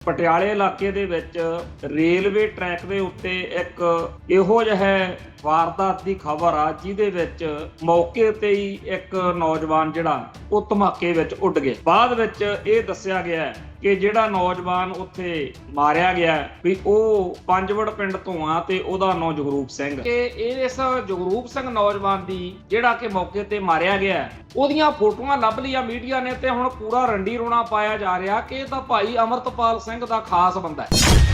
ਪਟਿਆਲੇ ਇਲਾਕੇ ਦੇ ਵਿੱਚ ਰੇਲਵੇ ਟਰੈਕ ਦੇ ਉੱਤੇ ਇੱਕ ਇਹੋ ਜਿਹਾ ਵਾਰਦਾਤ ਦੀ ਖਬਰ ਆ ਜਿਹਦੇ ਵਿੱਚ ਮੌਕੇ ਤੇ ਹੀ ਇੱਕ ਨੌਜਵਾਨ ਜਿਹੜਾ ਉਹ ਧਮਾਕੇ ਵਿੱਚ ਉੱਡ ਗਿਆ। ਬਾਅਦ ਵਿੱਚ ਇਹ ਦੱਸਿਆ ਗਿਆ ਕਿ ਜਿਹੜਾ ਨੌਜਵਾਨ ਉੱਥੇ ਮਾਰਿਆ ਗਿਆ ਵੀ ਉਹ ਪੰਜਵੜ ਪਿੰਡ ਤੋਂ ਆ ਤੇ ਉਹਦਾ ਨਾਂ ਜਗਰੂਪ ਸਿੰਘ। ਕਿ ਇਸ ਜਗਰੂਪ ਸਿੰਘ ਨੌਜਵਾਨ ਦੀ ਜਿਹੜਾ ਕਿ ਮੌਕੇ ਤੇ ਮਾਰਿਆ ਗਿਆ ਉਹਦੀਆਂ ਫੋਟੋਆਂ ਲੱਭ ਲਈਆਂ ਮੀਡੀਆ ਨੇ ਤੇ ਹੁਣ ਪੂਰਾ ਰੰਡੀ ਰੋਣਾ ਪਾਇਆ ਜਾ ਰਿਹਾ ਕਿ ਇਹ ਤਾਂ ਭਾਈ ਅਮਰਤਪਾਲ ਸਿੰਘ ਦਾ ਖਾਸ ਬੰਦਾ ਹੈ।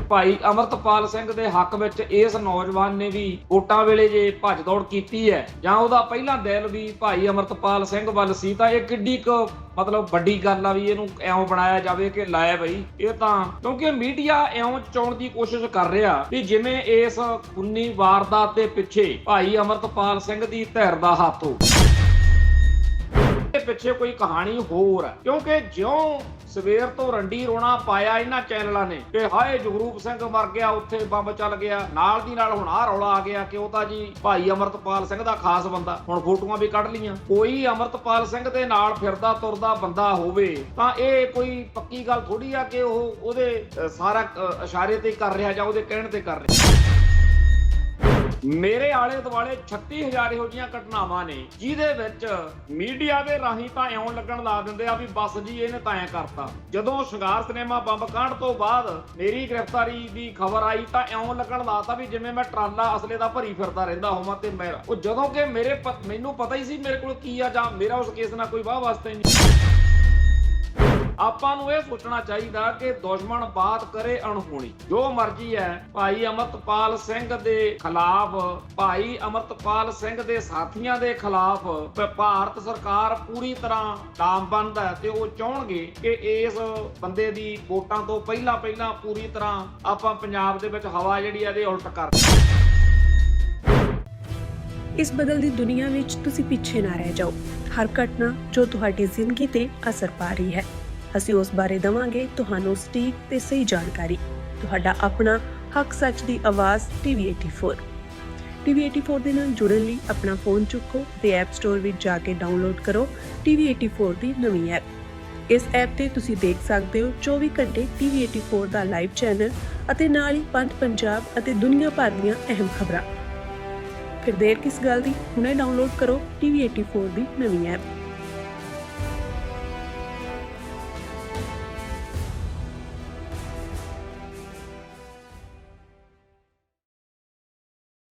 ਭਾਈ ਅਮਰਤਪਾਲ ਸਿੰਘ ਦੇ ਹੱਕ ਵਿੱਚ ਇਸ ਨੌਜਵਾਨ ਨੇ ਵੀ ਵੋਟਾਂ ਵੇਲੇ ਜੇ ਭੱਜ ਦੌੜ ਕੀਤੀ ਹੈ ਜਾਂ ਉਹਦਾ ਪਹਿਲਾਂ ਦਿਲ ਵੀ ਭਾਈ ਅਮਰਤਪਾਲ ਸਿੰਘ ਵੱਲ ਸੀ ਤਾਂ ਇਹ ਕਿੱਡੀ ਕੁ ਮਤਲਬ ਵੱਡੀ ਗੱਲ ਆ ਵੀ ਇਹਨੂੰ ਐਵੇਂ ਬਣਾਇਆ ਜਾਵੇ ਕਿ ਲਾਇਆ ਬਈ ਇਹ ਤਾਂ ਕਿਉਂਕਿ ਮੀਡੀਆ ਐਵੇਂ ਚਾਉਣ ਦੀ ਕੋਸ਼ਿਸ਼ ਕਰ ਰਿਹਾ ਵੀ ਜਿਵੇਂ ਇਸ 19 ਵਾਰਦਾਤ ਦੇ ਪਿੱਛੇ ਭਾਈ ਅਮਰਤਪਾਲ ਸਿੰਘ ਦੀ ਧਿਰ ਦਾ ਹੱਥ ਹੋ ਪਿੱਛੇ ਕੋਈ ਕਹਾਣੀ ਹੋਰ ਹੈ। ਕਿਉਂਕਿ ਜਿਉਂ ਸਵੇਰ ਤੋਂ ਰੰਡੀ ਰੋਣਾ ਪਾਇਆ ਇਹਨਾਂ ਚੈਨਲਾਂ ਨੇ ਕਿ ਹਾਏ ਜਗਰੂਪ ਸਿੰਘ ਮਰ ਗਿਆ, ਉੱਥੇ ਬੰਬ ਚੱਲ ਗਿਆ, ਨਾਲ ਦੀ ਨਾਲ ਹੁਣ ਆਹ ਰੌਲਾ ਆ ਗਿਆ ਕਿ ਉਹ ਤਾਂ ਜੀ ਭਾਈ ਅਮਰਤਪਾਲ ਸਿੰਘ ਦਾ ਖਾਸ ਬੰਦਾ। ਹੁਣ ਫੋਟੋਆਂ ਵੀ ਕੱਢ ਲੀਆਂ। ਕੋਈ ਅਮਰਤਪਾਲ ਸਿੰਘ ਦੇ ਨਾਲ ਫਿਰਦਾ ਤੁਰਦਾ ਬੰਦਾ ਹੋਵੇ ਤਾਂ ਇਹ ਕੋਈ ਪੱਕੀ ਗੱਲ ਥੋੜੀ ਆ ਕਿ ਉਹ ਉਹਦੇ ਸਾਰਾ ਇਸ਼ਾਰੇ ਤੇ ਕਰ ਰਿਹਾ ਜਾਂ ਉਹਦੇ ਕਹਿਣ ਤੇ ਕਰ ਰਿਹਾ। ਮੇਰੇ ਆਲੇ ਦੁਆਲੇ 36000 ਇਹੋ ਜਿਹੀਆਂ ਘਟਨਾਵਾਂ ਨੇ ਜਿਹਦੇ ਵਿੱਚ ਮੀਡੀਆ ਦੇ ਰਾਹੀਂ ਤਾਂ ਇਉਂ ਲੱਗਣ ਲਾ ਦਿੰਦੇ ਆ ਵੀ ਬਸ ਜੀ ਇਹਨੇ ਤਾਂ ਐਂ ਕਰਤਾ। ਜਦੋਂ ਸ਼ਿੰਗਾਰ ਸਿਨੇਮਾ ਬੰਬ ਕਾਂਡ ਤੋਂ ਬਾਅਦ ਮੇਰੀ ਗ੍ਰਿਫਤਾਰੀ ਦੀ ਖਬਰ ਆਈ ਤਾਂ ਇਉਂ ਲੱਗਣ ਲਾਤਾ ਵੀ ਜਿਵੇਂ ਮੈਂ ਟਰਾਲਾ ਅਸਲੇ ਦਾ ਭਰੀ ਫਿਰਦਾ ਰਹਿੰਦਾ ਹੋਵਾਂ ਤੇ ਮੈਂ ਉਹ ਜਦੋਂ ਕਿ ਮੈਨੂੰ ਪਤਾ ਹੀ ਸੀ ਮੇਰੇ ਕੋਲ ਕੀ ਆ ਜਾਂ ਮੇਰਾ ਉਸ ਕੇਸ ਨਾਲ ਕੋਈ ਵਾਹ ਵਾਸਤਾ ਹੀ ਨਹੀਂ। ਆਪਾਂ ਨੂੰ ਇਹ ਸੋਚਣਾ ਚਾਹੀਦਾ ਕਿ ਦੁਸ਼ਮਣ ਬਾਤ ਕਰੇ ਅਣਹੋਣੀ। ਜੋ ਮਰਜ਼ੀ ਹੈ ਭਾਈ ਅਮਰਤਪਾਲ ਸਿੰਘ ਦੇ ਖਿਲਾਫ, ਭਾਈ ਅਮਰਤਪਾਲ ਸਿੰਘ ਦੇ ਸਾਥੀਆਂ ਦੇ ਖਿਲਾਫ ਭਾਰਤ ਸਰਕਾਰ ਪੂਰੀ ਤਰ੍ਹਾਂ ਲਾਮਬੰਦ ਹੈ ਤੇ ਉਹ ਚਾਹਣਗੇ ਕਿ ਇਸ ਬੰਦੇ ਦੀ ਵੋਟਾਂ ਤੋਂ ਪਹਿਲਾਂ ਪੂਰੀ ਤਰ੍ਹਾਂ ਆਪਾਂ ਪੰਜਾਬ ਦੇ ਵਿੱਚ ਹਵਾ ਜਿਹੜੀ ਇਹਦੇ ਉਲਟ ਕਰ ਇਸ ਬਦਲਦੀ ਦੁਨੀਆ ਵਿੱਚ ਤੁਸੀਂ ਪਿੱਛੇ ਨਾ ਰਹਿ ਜਾਓ। ਹਰ ਘਟਨਾ ਜੋ ਤੁਹਾਡੀ ਜ਼ਿੰਦਗੀ ਤੇ ਅਸਰ ਪਾ ਰਹੀ ਹੈ, ਅਸੀਂ ਉਸ ਬਾਰੇ ਦਵਾਂਗੇ ਤੁਹਾਨੂੰ ਸਟੀਕ ਤੇ ਸਹੀ ਜਾਣਕਾਰੀ। ਤੁਹਾਡਾ ਆਪਣਾ ਹੱਕ ਸੱਚ ਦੀ ਆਵਾਜ਼ ਟੀਵੀ 84। ਟੀਵੀ 84 ਦੇ ਨਾਲ ਜੁੜਨ ਲਈ ਆਪਣਾ ਫੋਨ ਚੁੱਕੋ ਤੇ ਐਪ ਸਟੋਰ ਵਿੱਚ ਜਾ ਕੇ ਡਾਊਨਲੋਡ ਕਰੋ ਟੀਵੀ 84 ਦੀ ਨਵੀਂ ਐਪ। ਇਸ ਐਪ ਤੇ ਤੁਸੀਂ ਦੇਖ ਸਕਦੇ ਹੋ 24 ਘੰਟੇ ਟੀਵੀ 84 ਦਾ ਲਾਈਵ ਚੈਨਲ ਅਤੇ ਨਾਲ ਹੀ ਪੰਜ ਪੰਜਾਬ ਅਤੇ ਦੁਨੀਆ ਭਰ ਦੀਆਂ ਅਹਿਮ ਖਬਰਾਂ। ਫਿਰ ਦੇਰ ਕਿਸ ਗੱਲ ਦੀ, ਹੁਣੇ ਡਾਊਨਲੋਡ ਕਰੋ ਟੀਵੀ 84 ਦੀ ਨਵੀਂ ਐਪ।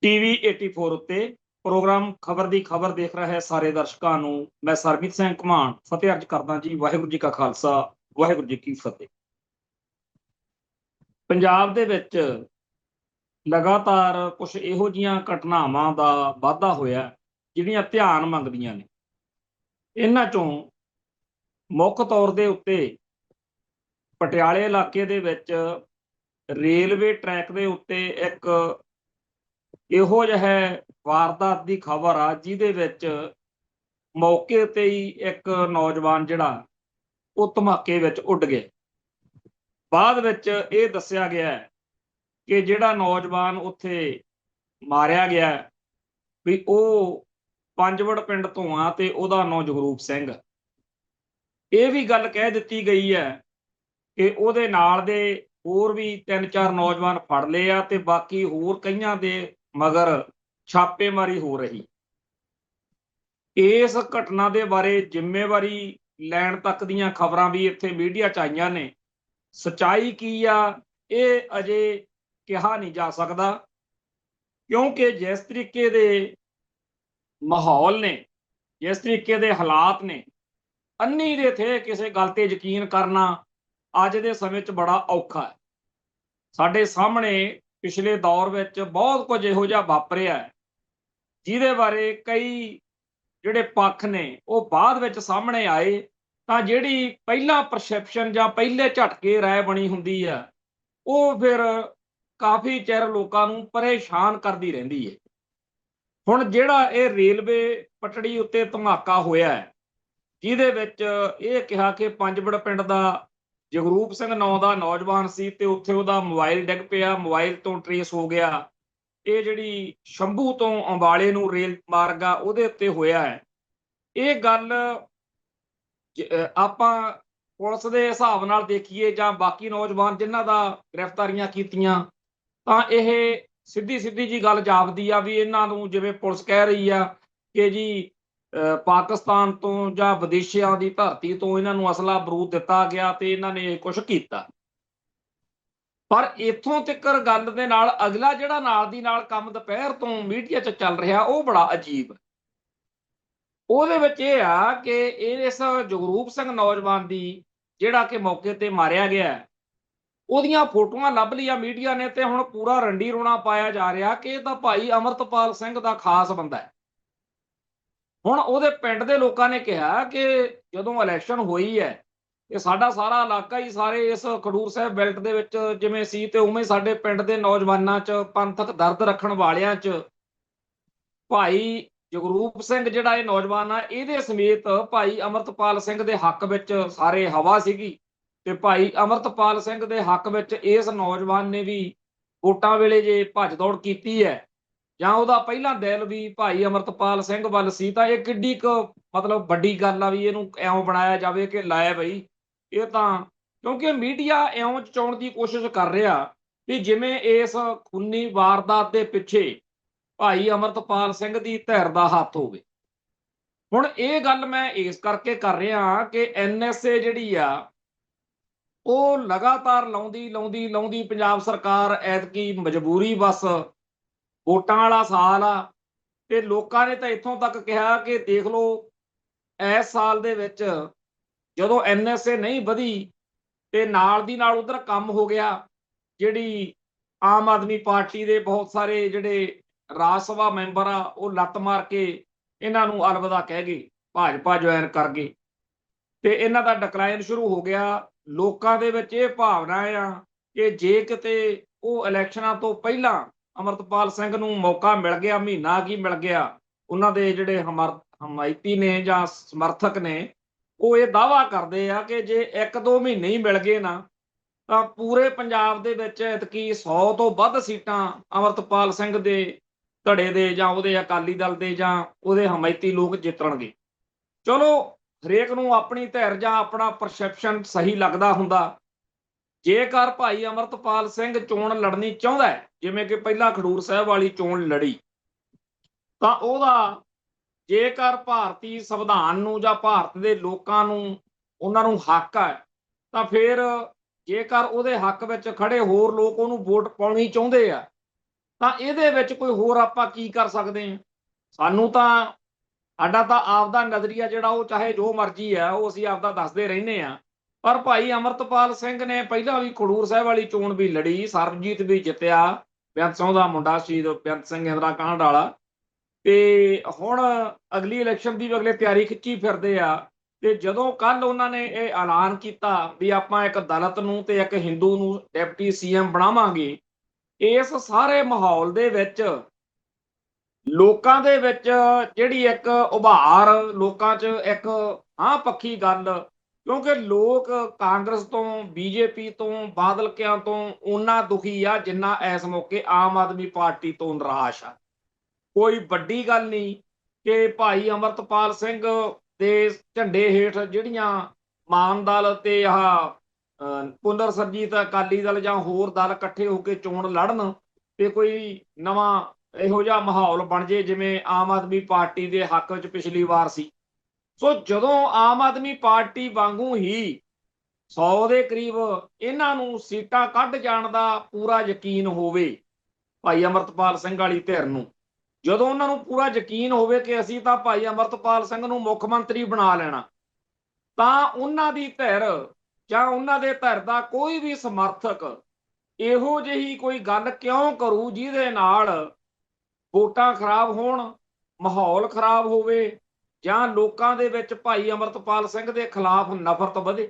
ਟੀਵੀ 84 ਉੱਤੇ ਪ੍ਰੋਗਰਾਮ ਖਬਰ ਦੀ ਖਬਰ ਦੇਖ ਰਹੇ ਸਾਰੇ ਦਰਸ਼ਕਾਂ ਨੂੰ ਮੈਂ ਸਰਬਜੀਤ ਸਿੰਘ ਘਮਾਣ ਫਤਿਹ ਅਰਜ ਕਰਦਾ ਜੀ। ਵਾਹਿਗੁਰੂ ਜੀ ਕਾ ਖਾਲਸਾ, ਵਾਹਿਗੁਰੂ ਜੀ ਕੀ ਫਤਿਹ। ਪੰਜਾਬ ਦੇ ਵਿੱਚ ਲਗਾਤਾਰ ਕੁਝ ਇਹੋ ਜਿਹੀਆਂ ਘਟਨਾਵਾਂ ਦਾ ਵਾਧਾ ਹੋਇਆ ਜਿਹੜੀਆਂ ਧਿਆਨ ਮੰਗਦੀਆਂ ਨੇ। ਇਹਨਾਂ ਚੋਂ ਮੁੱਖ ਤੌਰ ਦੇ ਉੱਤੇ ਪਟਿਆਲੇ ਇਲਾਕੇ ਦੇ ਵਿੱਚ ਰੇਲਵੇ ਟਰੈਕ ਦੇ ਉੱਤੇ ਇੱਕ ਇਹੋ ਜਿਹਾ ਵਾਰਦਾਤ ਦੀ ਖਬਰ ਆ ਜਿਹਦੇ ਵਿੱਚ ਮੌਕੇ ਤੇ ਹੀ ਇੱਕ ਨੌਜਵਾਨ ਜਿਹੜਾ ਉਹ ਧਮਾਕੇ ਵਿੱਚ ਉੱਡ ਗਿਆ। ਬਾਅਦ ਵਿੱਚ ਇਹ ਦੱਸਿਆ ਗਿਆ ਕਿ ਜਿਹੜਾ ਨੌਜਵਾਨ ਉੱਥੇ ਮਾਰਿਆ ਗਿਆ ਵੀ ਉਹ ਪੰਜਵੜ ਪਿੰਡ ਤੋਂ ਆ ਤੇ ਉਹਦਾ ਨਾਂ ਜਗਰੂਪ ਸਿੰਘ। ਇਹ ਵੀ ਗੱਲ ਕਹਿ ਦਿੱਤੀ ਗਈ ਹੈ ਕਿ ਉਹਦੇ ਨਾਲ ਦੇ ਹੋਰ ਵੀ 3-4 ਨੌਜਵਾਨ ਫੜ ਲਏ ਆ ਤੇ ਬਾਕੀ ਹੋਰ ਕਈਆਂ ਦੇ ਮਗਰ ਛਾਪੇਮਾਰੀ ਹੋ ਰਹੀ। ਇਸ ਘਟਨਾ ਦੇ ਬਾਰੇ ਜ਼ਿੰਮੇਵਾਰੀ ਲੈਣ ਤੱਕ ਦੀਆਂ ਖਬਰਾਂ ਵੀ ਇੱਥੇ ਮੀਡੀਆ 'ਚ ਆਈਆਂ ਨੇ। ਸੱਚਾਈ ਕੀ ਆ ਇਹ ਅਜੇ ਕਿਹਾ ਨਹੀਂ ਜਾ ਸਕਦਾ, ਕਿਉਂਕਿ ਜਿਸ ਤਰੀਕੇ ਦੇ ਮਾਹੌਲ ਨੇ, ਜਿਸ ਤਰੀਕੇ ਦੇ ਹਾਲਾਤ ਨੇ, ਅੰਨੀ ਦੇ ਥੇ ਕਿਸੇ ਗੱਲ ਤੇ ਯਕੀਨ ਕਰਨਾ ਅੱਜ ਦੇ ਸਮੇਂ 'ਚ ਬੜਾ ਔਖਾ ਹੈ। ਸਾਡੇ ਸਾਹਮਣੇ ਪਿਛਲੇ ਦੌਰ ਵਿੱਚ ਬਹੁਤ ਕੁਝ ਇਹੋ ਜਿਹਾ ਵਾਪਰਿਆ ਜਿਹਦੇ ਬਾਰੇ ਕਈ ਜਿਹੜੇ ਪੱਖ ਨੇ ਉਹ ਬਾਅਦ ਵਿੱਚ ਸਾਹਮਣੇ ਆਏ ਤਾਂ ਜਿਹੜੀ ਪਹਿਲਾਂ ਪਰਸੈਪਸ਼ਨ ਜਾਂ ਪਹਿਲੇ ਝਟਕੇ ਰਾਏ ਬਣੀ ਹੁੰਦੀ ਆ ਉਹ ਫਿਰ ਕਾਫੀ ਚਿਰ ਲੋਕਾਂ ਨੂੰ ਪਰੇਸ਼ਾਨ ਕਰਦੀ ਰਹਿੰਦੀ ਹੈ। ਹੁਣ ਜਿਹੜਾ ਇਹ ਰੇਲਵੇ ਪਟੜੀ ਉੱਤੇ ਧਮਾਕਾ ਹੋਇਆ ਜਿਹਦੇ ਵਿੱਚ ਇਹ ਕਿਹਾ ਕਿ ਪੰਜਵੜ ਪਿੰਡ ਦਾ ਜਗਰੂਪ ਸਿੰਘ ਨਾਂ ਦਾ ਨੌਜਵਾਨ ਸੀ ਤੇ ਉੱਥੇ ਉਹਦਾ ਮੋਬਾਈਲ ਡਿੱਗ ਪਿਆ, ਮੋਬਾਈਲ ਤੋਂ ਟਰੇਸ ਹੋ ਗਿਆ। ਇਹ ਜਿਹੜੀ ਸ਼ੰਭੂ ਤੋਂ ਅੰਬਾਲੇ ਨੂੰ ਰੇਲ ਮਾਰਗ ਆ ਉਹਦੇ ਉੱਤੇ ਹੋਇਆ ਹੈ। ਇਹ ਗੱਲ ਆਪਾਂ ਪੁਲਿਸ ਦੇ ਹਿਸਾਬ ਨਾਲ ਦੇਖੀਏ ਜਾਂ ਬਾਕੀ ਨੌਜਵਾਨ ਜਿਨ੍ਹਾਂ ਦਾ ਗ੍ਰਿਫਤਾਰੀਆਂ ਕੀਤੀਆਂ, ਤਾਂ ਇਹ ਸਿੱਧੀ ਜੀ ਗੱਲ ਜਾਪਦੀ ਆ ਵੀ ਇਹਨਾਂ ਨੂੰ ਜਿਵੇਂ ਪੁਲਿਸ ਕਹਿ ਰਹੀ ਆ ਕਿ ਜੀ ਪਾਕਿਸਤਾਨ ਤੋਂ ਜਾਂ ਵਿਦੇਸ਼ੀਆਂ ਦੀ ਧਰਤੀ ਤੋਂ ਇਹਨਾਂ ਨੂੰ ਅਸਲਾ ਬਰੂਦ ਦਿੱਤਾ ਗਿਆ ਤੇ ਇਹਨਾਂ ਨੇ ਕੁਝ ਕੀਤਾ। ਪਰ ਇੱਥੋਂ ਤੱਕਰ ਗੱਲ ਦੇ ਨਾਲ ਅਗਲਾ ਜਿਹੜਾ ਨਾਲ ਦੀ ਨਾਲ ਕੰਮ ਦੁਪਹਿਰ ਤੋਂ ਮੀਡੀਆ 'ਚ ਚੱਲ ਰਿਹਾ ਉਹ ਬੜਾ ਅਜੀਬ ਹੈ। ਉਹਦੇ ਵਿੱਚ ਇਹ ਆ ਕਿ ਇਸ ਜਗਰੂਪ ਸਿੰਘ ਨੌਜਵਾਨ ਦੀ ਜਿਹੜਾ ਕਿ ਮੌਕੇ ਤੇ ਮਾਰਿਆ ਗਿਆ, ਉਹਦੀਆਂ ਫੋਟੋਆਂ ਲੱਭ ਲਈਆਂ ਮੀਡੀਆ ਨੇ ਤੇ ਹੁਣ ਪੂਰਾ ਰੰਡੀ ਰੋਣਾ ਪਾਇਆ ਜਾ ਰਿਹਾ ਕਿ ਇਹ ਤਾਂ ਭਾਈ ਅਮਰਤਪਾਲ ਸਿੰਘ ਦਾ ਖਾਸ ਬੰਦਾ ਹੈ। ਹੁਣ ਉਹਦੇ ਪਿੰਡ ਦੇ ਲੋਕਾਂ ਨੇ ਕਿਹਾ ਕਿ ਜਦੋਂ ਇਲੈਕਸ਼ਨ ਹੋਈ ਹੈ ਇਹ ਸਾਡਾ ਸਾਰਾ ਇਲਾਕਾ ਹੀ ਸਾਰੇ ਇਸ ਖਡੂਰ ਸਾਹਿਬ ਬੈਲਟ ਦੇ ਵਿੱਚ ਜਿਵੇਂ ਸੀ ਤੇ ਉਵੇਂ ਸਾਡੇ ਪਿੰਡ ਦੇ ਨੌਜਵਾਨਾਂ 'ਚ ਪੰਥਕ ਦਰਦ ਰੱਖਣ ਵਾਲਿਆਂ 'ਚ ਭਾਈ ਜਗਰੂਪ ਸਿੰਘ ਜਿਹੜਾ ਇਹ ਨੌਜਵਾਨ ਆ ਇਹਦੇ ਸਮੇਤ ਭਾਈ ਅਮਰਤਪਾਲ ਸਿੰਘ ਦੇ ਹੱਕ ਵਿੱਚ ਸਾਰੇ ਹਵਾ ਸੀਗੀ ਤੇ ਭਾਈ ਅਮਰਤਪਾਲ ਸਿੰਘ ਦੇ ਹੱਕ ਵਿੱਚ ਇਸ ਨੌਜਵਾਨ ਨੇ ਵੀ ਵੋਟਾਂ ਵੇਲੇ ਜੇ ਭੱਜ ਦੌੜ ਕੀਤੀ ਹੈ ਜਾਂ ਉਹਦਾ ਪਹਿਲਾਂ ਦਿਲ ਵੀ ਭਾਈ ਅਮਰਤਪਾਲ ਸਿੰਘ ਵੱਲ ਸੀ, ਤਾਂ ਇਹ ਕਿੱਡੀ ਕੁ ਮਤਲਬ ਵੱਡੀ ਗੱਲ ਆ ਵੀ ਇਹਨੂੰ ਇਉਂ ਬਣਾਇਆ ਜਾਵੇ ਕਿ ਲੈ ਬਈ ਇਹ ਤਾਂ, ਕਿਉਂਕਿ ਮੀਡੀਆ ਇਉਂ ਚਾਉਣ ਦੀ ਕੋਸ਼ਿਸ਼ ਕਰ ਰਿਹਾ ਵੀ ਜਿਵੇਂ ਇਸ ਖੂਨੀ ਵਾਰਦਾਤ ਦੇ ਪਿੱਛੇ ਭਾਈ ਅਮਰਤਪਾਲ ਸਿੰਘ ਦੀ ਧਿਰ ਦਾ ਹੱਥ ਹੋਵੇ। ਹੁਣ ਇਹ ਗੱਲ ਮੈਂ ਇਸ ਕਰਕੇ ਕਰ ਰਿਹਾ ਕਿ NSA ਜਿਹੜੀ ਆ ਉਹ ਲਗਾਤਾਰ ਲਾਉਂਦੀ ਪੰਜਾਬ ਸਰਕਾਰ ਐਤਕੀ ਮਜਬੂਰੀ ਬਸ ਵੋਟਾਂ ਵਾਲਾ ਸਾਲ ਆ ਤੇ ਲੋਕਾਂ ਨੇ ਤਾਂ ਇੱਥੋਂ ਤੱਕ ਕਿਹਾ ਕਿ ਦੇਖ ਲਓ ਇਸ ਸਾਲ ਦੇ ਵਿੱਚ ਜਦੋਂ NSA ਨਹੀਂ ਵਧੀ ਤੇ ਨਾਲ ਦੀ ਨਾਲ ਉਧਰ ਕੰਮ ਹੋ ਗਿਆ, ਜਿਹੜੀ ਆਮ ਆਦਮੀ ਪਾਰਟੀ ਦੇ ਬਹੁਤ ਸਾਰੇ ਜਿਹੜੇ ਰਾਜ ਸਭਾ ਮੈਂਬਰ ਆ ਉਹ ਲੱਤ ਮਾਰ ਕੇ ਇਹਨਾਂ ਨੂੰ ਅਲਵਿਦਾ ਕਹਿ ਗਏ, ਭਾਜਪਾ ਜੁਆਇਨ ਕਰ ਗਏ ਤੇ ਇਹਨਾਂ ਦਾ ਡਿਕਲਾਈਨ ਸ਼ੁਰੂ ਹੋ ਗਿਆ। ਲੋਕਾਂ ਦੇ ਵਿੱਚ ਇਹ ਭਾਵਨਾ ਆ ਕਿ ਜੇ ਕਿਤੇ ਉਹ ਇਲੈਕਸ਼ਨਾਂ ਤੋਂ ਪਹਿਲਾਂ ਅਮਰਤਪਾਲ ਸਿੰਘ ਨੂੰ ਮੌਕਾ ਮਿਲ ਗਿਆ, ਮਹੀਨਾ ਕੀ ਮਿਲ ਗਿਆ, ਉਹਨਾਂ ਦੇ ਜਿਹੜੇ ਹਮਾਇਤੀ ਨੇ ਜਾਂ ਸਮਰਥਕ ਨੇ ਉਹ ਇਹ ਦਾਅਵਾ ਕਰਦੇ ਆ ਕਿ ਜੇ 1-2 ਮਹੀਨੇ ਹੀ ਮਿਲ ਗਏ ਨਾ ਤਾਂ ਪੂਰੇ ਪੰਜਾਬ ਦੇ ਵਿੱਚ ਐਤਕੀ 100 ਤੋਂ ਵੱਧ ਸੀਟਾਂ ਅਮਰਤਪਾਲ ਸਿੰਘ ਦੇ ਧੜੇ ਦੇ ਜਾਂ ਉਹਦੇ ਅਕਾਲੀ ਦਲ ਦੇ ਜਾਂ ਉਹਦੇ ਹਮਾਇਤੀ ਲੋਕ ਜਿੱਤਣਗੇ। ਚਲੋ ਹਰੇਕ ਨੂੰ ਆਪਣੀ ਧਿਰ ਜਾਂ ਆਪਣਾ ਪਰਸੈਪਸ਼ਨ ਸਹੀ ਲੱਗਦਾ ਹੁੰਦਾ। ਜੇਕਰ ਭਾਈ ਅਮਰਤਪਾਲ ਸਿੰਘ ਚੋਣ ਲੜਨੀ ਚਾਹੁੰਦਾ ਹੈ ਜਿਵੇਂ ਕਿ ਪਹਿਲਾਂ ਖਡੂਰ ਸਾਹਿਬ ਵਾਲੀ ਚੋਣ ਲੜੀ, ਤਾਂ ਉਹਦਾ ਜੇਕਰ ਭਾਰਤੀ ਸੰਵਿਧਾਨ ਨੂੰ ਜਾਂ ਭਾਰਤ ਦੇ ਲੋਕਾਂ ਨੂੰ ਉਹਨਾਂ ਨੂੰ ਹੱਕ ਹੈ ਤਾਂ ਫਿਰ ਜੇਕਰ ਉਹਦੇ ਹੱਕ ਵਿੱਚ ਖੜੇ ਹੋਰ ਲੋਕ ਉਹਨੂੰ ਵੋਟ ਪਾਉਣੀ ਚਾਹੁੰਦੇ ਆ ਤਾਂ ਇਹਦੇ ਵਿੱਚ ਕੋਈ ਹੋਰ ਆਪਾਂ ਕੀ ਕਰ ਸਕਦੇ ਹਾਂ। ਸਾਨੂੰ ਤਾਂ ਸਾਡਾ ਤਾਂ ਆਪਦਾ ਨਜ਼ਰੀਆ ਜਿਹੜਾ ਉਹ ਚਾਹੇ ਜੋ ਮਰਜ਼ੀ ਹੈ ਉਹ ਅਸੀਂ ਆਪਦਾ ਦੱਸਦੇ ਰਹਿੰਦੇ ਆ, ਪਰ ਭਾਈ ਅਮਰਤਪਾਲ ਸਿੰਘ ਨੇ ਪਹਿਲਾਂ ਵੀ ਖਡੂਰ ਸਾਹਿਬ ਵਾਲੀ ਚੋਣ ਵੀ ਲੜੀ, ਸਰਬਜੀਤ ਵੀ ਜਿੱਤਿਆ, ਬੇਅੰਤ ਸਿੰਘ ਦਾ ਮੁੰਡਾ ਸ਼ਹੀਦ ਬੇਅੰਤ ਸਿੰਘ ਇੰਦਰਾ ਕਾਂਡ ਵਾਲਾ, ਤੇ ਹੁਣ ਅਗਲੀ ਇਲੈਕਸ਼ਨ ਦੀ ਵੀ ਅਗਲੇ ਤਿਆਰੀ ਖਿੱਚੀ ਫਿਰਦੇ ਆ। ਤੇ ਜਦੋਂ ਕੱਲ ਉਹਨਾਂ ਨੇ ਇਹ ਐਲਾਨ ਕੀਤਾ ਵੀ ਆਪਾਂ ਇੱਕ ਦਲਿਤ ਨੂੰ ਤੇ ਇੱਕ ਹਿੰਦੂ ਨੂੰ ਡਿਪਟੀ CM ਬਣਾਵਾਂਗੇ, ਇਸ ਸਾਰੇ ਮਾਹੌਲ ਦੇ ਵਿੱਚ ਲੋਕਾਂ ਦੇ ਵਿੱਚ ਜਿਹੜੀ ਇੱਕ ਉਭਾਰ ਲੋਕਾਂ 'ਚ ਇੱਕ ਹਾਂ ਪੱਖੀ ਗੱਲ, ਕਿਉਂਕਿ ਲੋਕ ਕਾਂਗਰਸ ਤੋਂ BJP ਤੋਂ ਬਾਦਲਕਿਆਂ ਤੋਂ ਓਨਾ ਦੁਖੀ ਆ ਜਿੰਨਾ ਇਸ ਮੌਕੇ ਆਮ ਆਦਮੀ ਪਾਰਟੀ ਤੋਂ ਨਿਰਾਸ਼ ਆ। ਕੋਈ ਵੱਡੀ ਗੱਲ ਨਹੀਂ ਕਿ ਭਾਈ ਅਮਰਤਪਾਲ ਸਿੰਘ ਦੇ ਝੰਡੇ ਹੇਠ ਜਿਹੜੀਆਂ ਮਾਨ ਦਲ ਤੇ ਪੁਨਰ ਸਰਜੀਤ ਅਕਾਲੀ ਦਲ ਜਾਂ ਹੋਰ ਦਲ ਇਕੱਠੇ ਹੋ ਕੇ ਚੋਣ ਲੜਨ ਤੇ ਕੋਈ ਨਵਾਂ ਇਹੋ ਜਿਹਾ ਮਾਹੌਲ ਬਣ ਜੇ ਜਿਵੇਂ ਆਮ ਆਦਮੀ ਪਾਰਟੀ ਦੇ ਹੱਕ ਵਿੱਚ ਪਿਛਲੀ ਵਾਰ ਸੀ। ਸੋ ਜਦੋਂ ਆਮ ਆਦਮੀ ਪਾਰਟੀ ਵਾਂਗੂ ਹੀ 100 ਦੇ ਕਰੀਬ ਇਹਨਾਂ ਨੂੰ ਸੀਟਾਂ ਕੱਢ ਜਾਣ ਦਾ ਪੂਰਾ ਯਕੀਨ ਹੋਵੇ ਭਾਈ ਅਮਰਤਪਾਲ ਸਿੰਘ ਵਾਲੀ ਧਿਰ ਨੂੰ, ਜਦੋਂ ਉਹਨਾਂ ਨੂੰ ਪੂਰਾ ਯਕੀਨ ਹੋਵੇ ਕਿ ਅਸੀਂ ਤਾਂ ਭਾਈ ਅਮਰਤਪਾਲ ਸਿੰਘ ਨੂੰ ਮੁੱਖ ਮੰਤਰੀ ਬਣਾ ਲੈਣਾ, ਤਾਂ ਉਹਨਾਂ ਦੀ ਧਿਰ ਜਾਂ ਉਹਨਾਂ ਦੇ ਧਿਰ ਦਾ ਕੋਈ ਵੀ ਸਮਰਥਕ ਇਹੋ ਜਿਹੀ ਕੋਈ ਗੱਲ ਕਿਉਂ ਕਰੂ ਜਿਹਦੇ ਨਾਲ ਵੋਟਾਂ ਖਰਾਬ ਹੋਣ, ਮਾਹੌਲ ਖਰਾਬ ਹੋਵੇ ਜਾਂ ਲੋਕਾਂ ਦੇ ਵਿੱਚ ਭਾਈ ਅਮਰਤਪਾਲ ਸਿੰਘ ਦੇ ਖਿਲਾਫ ਨਫ਼ਰਤ ਵਧੇ।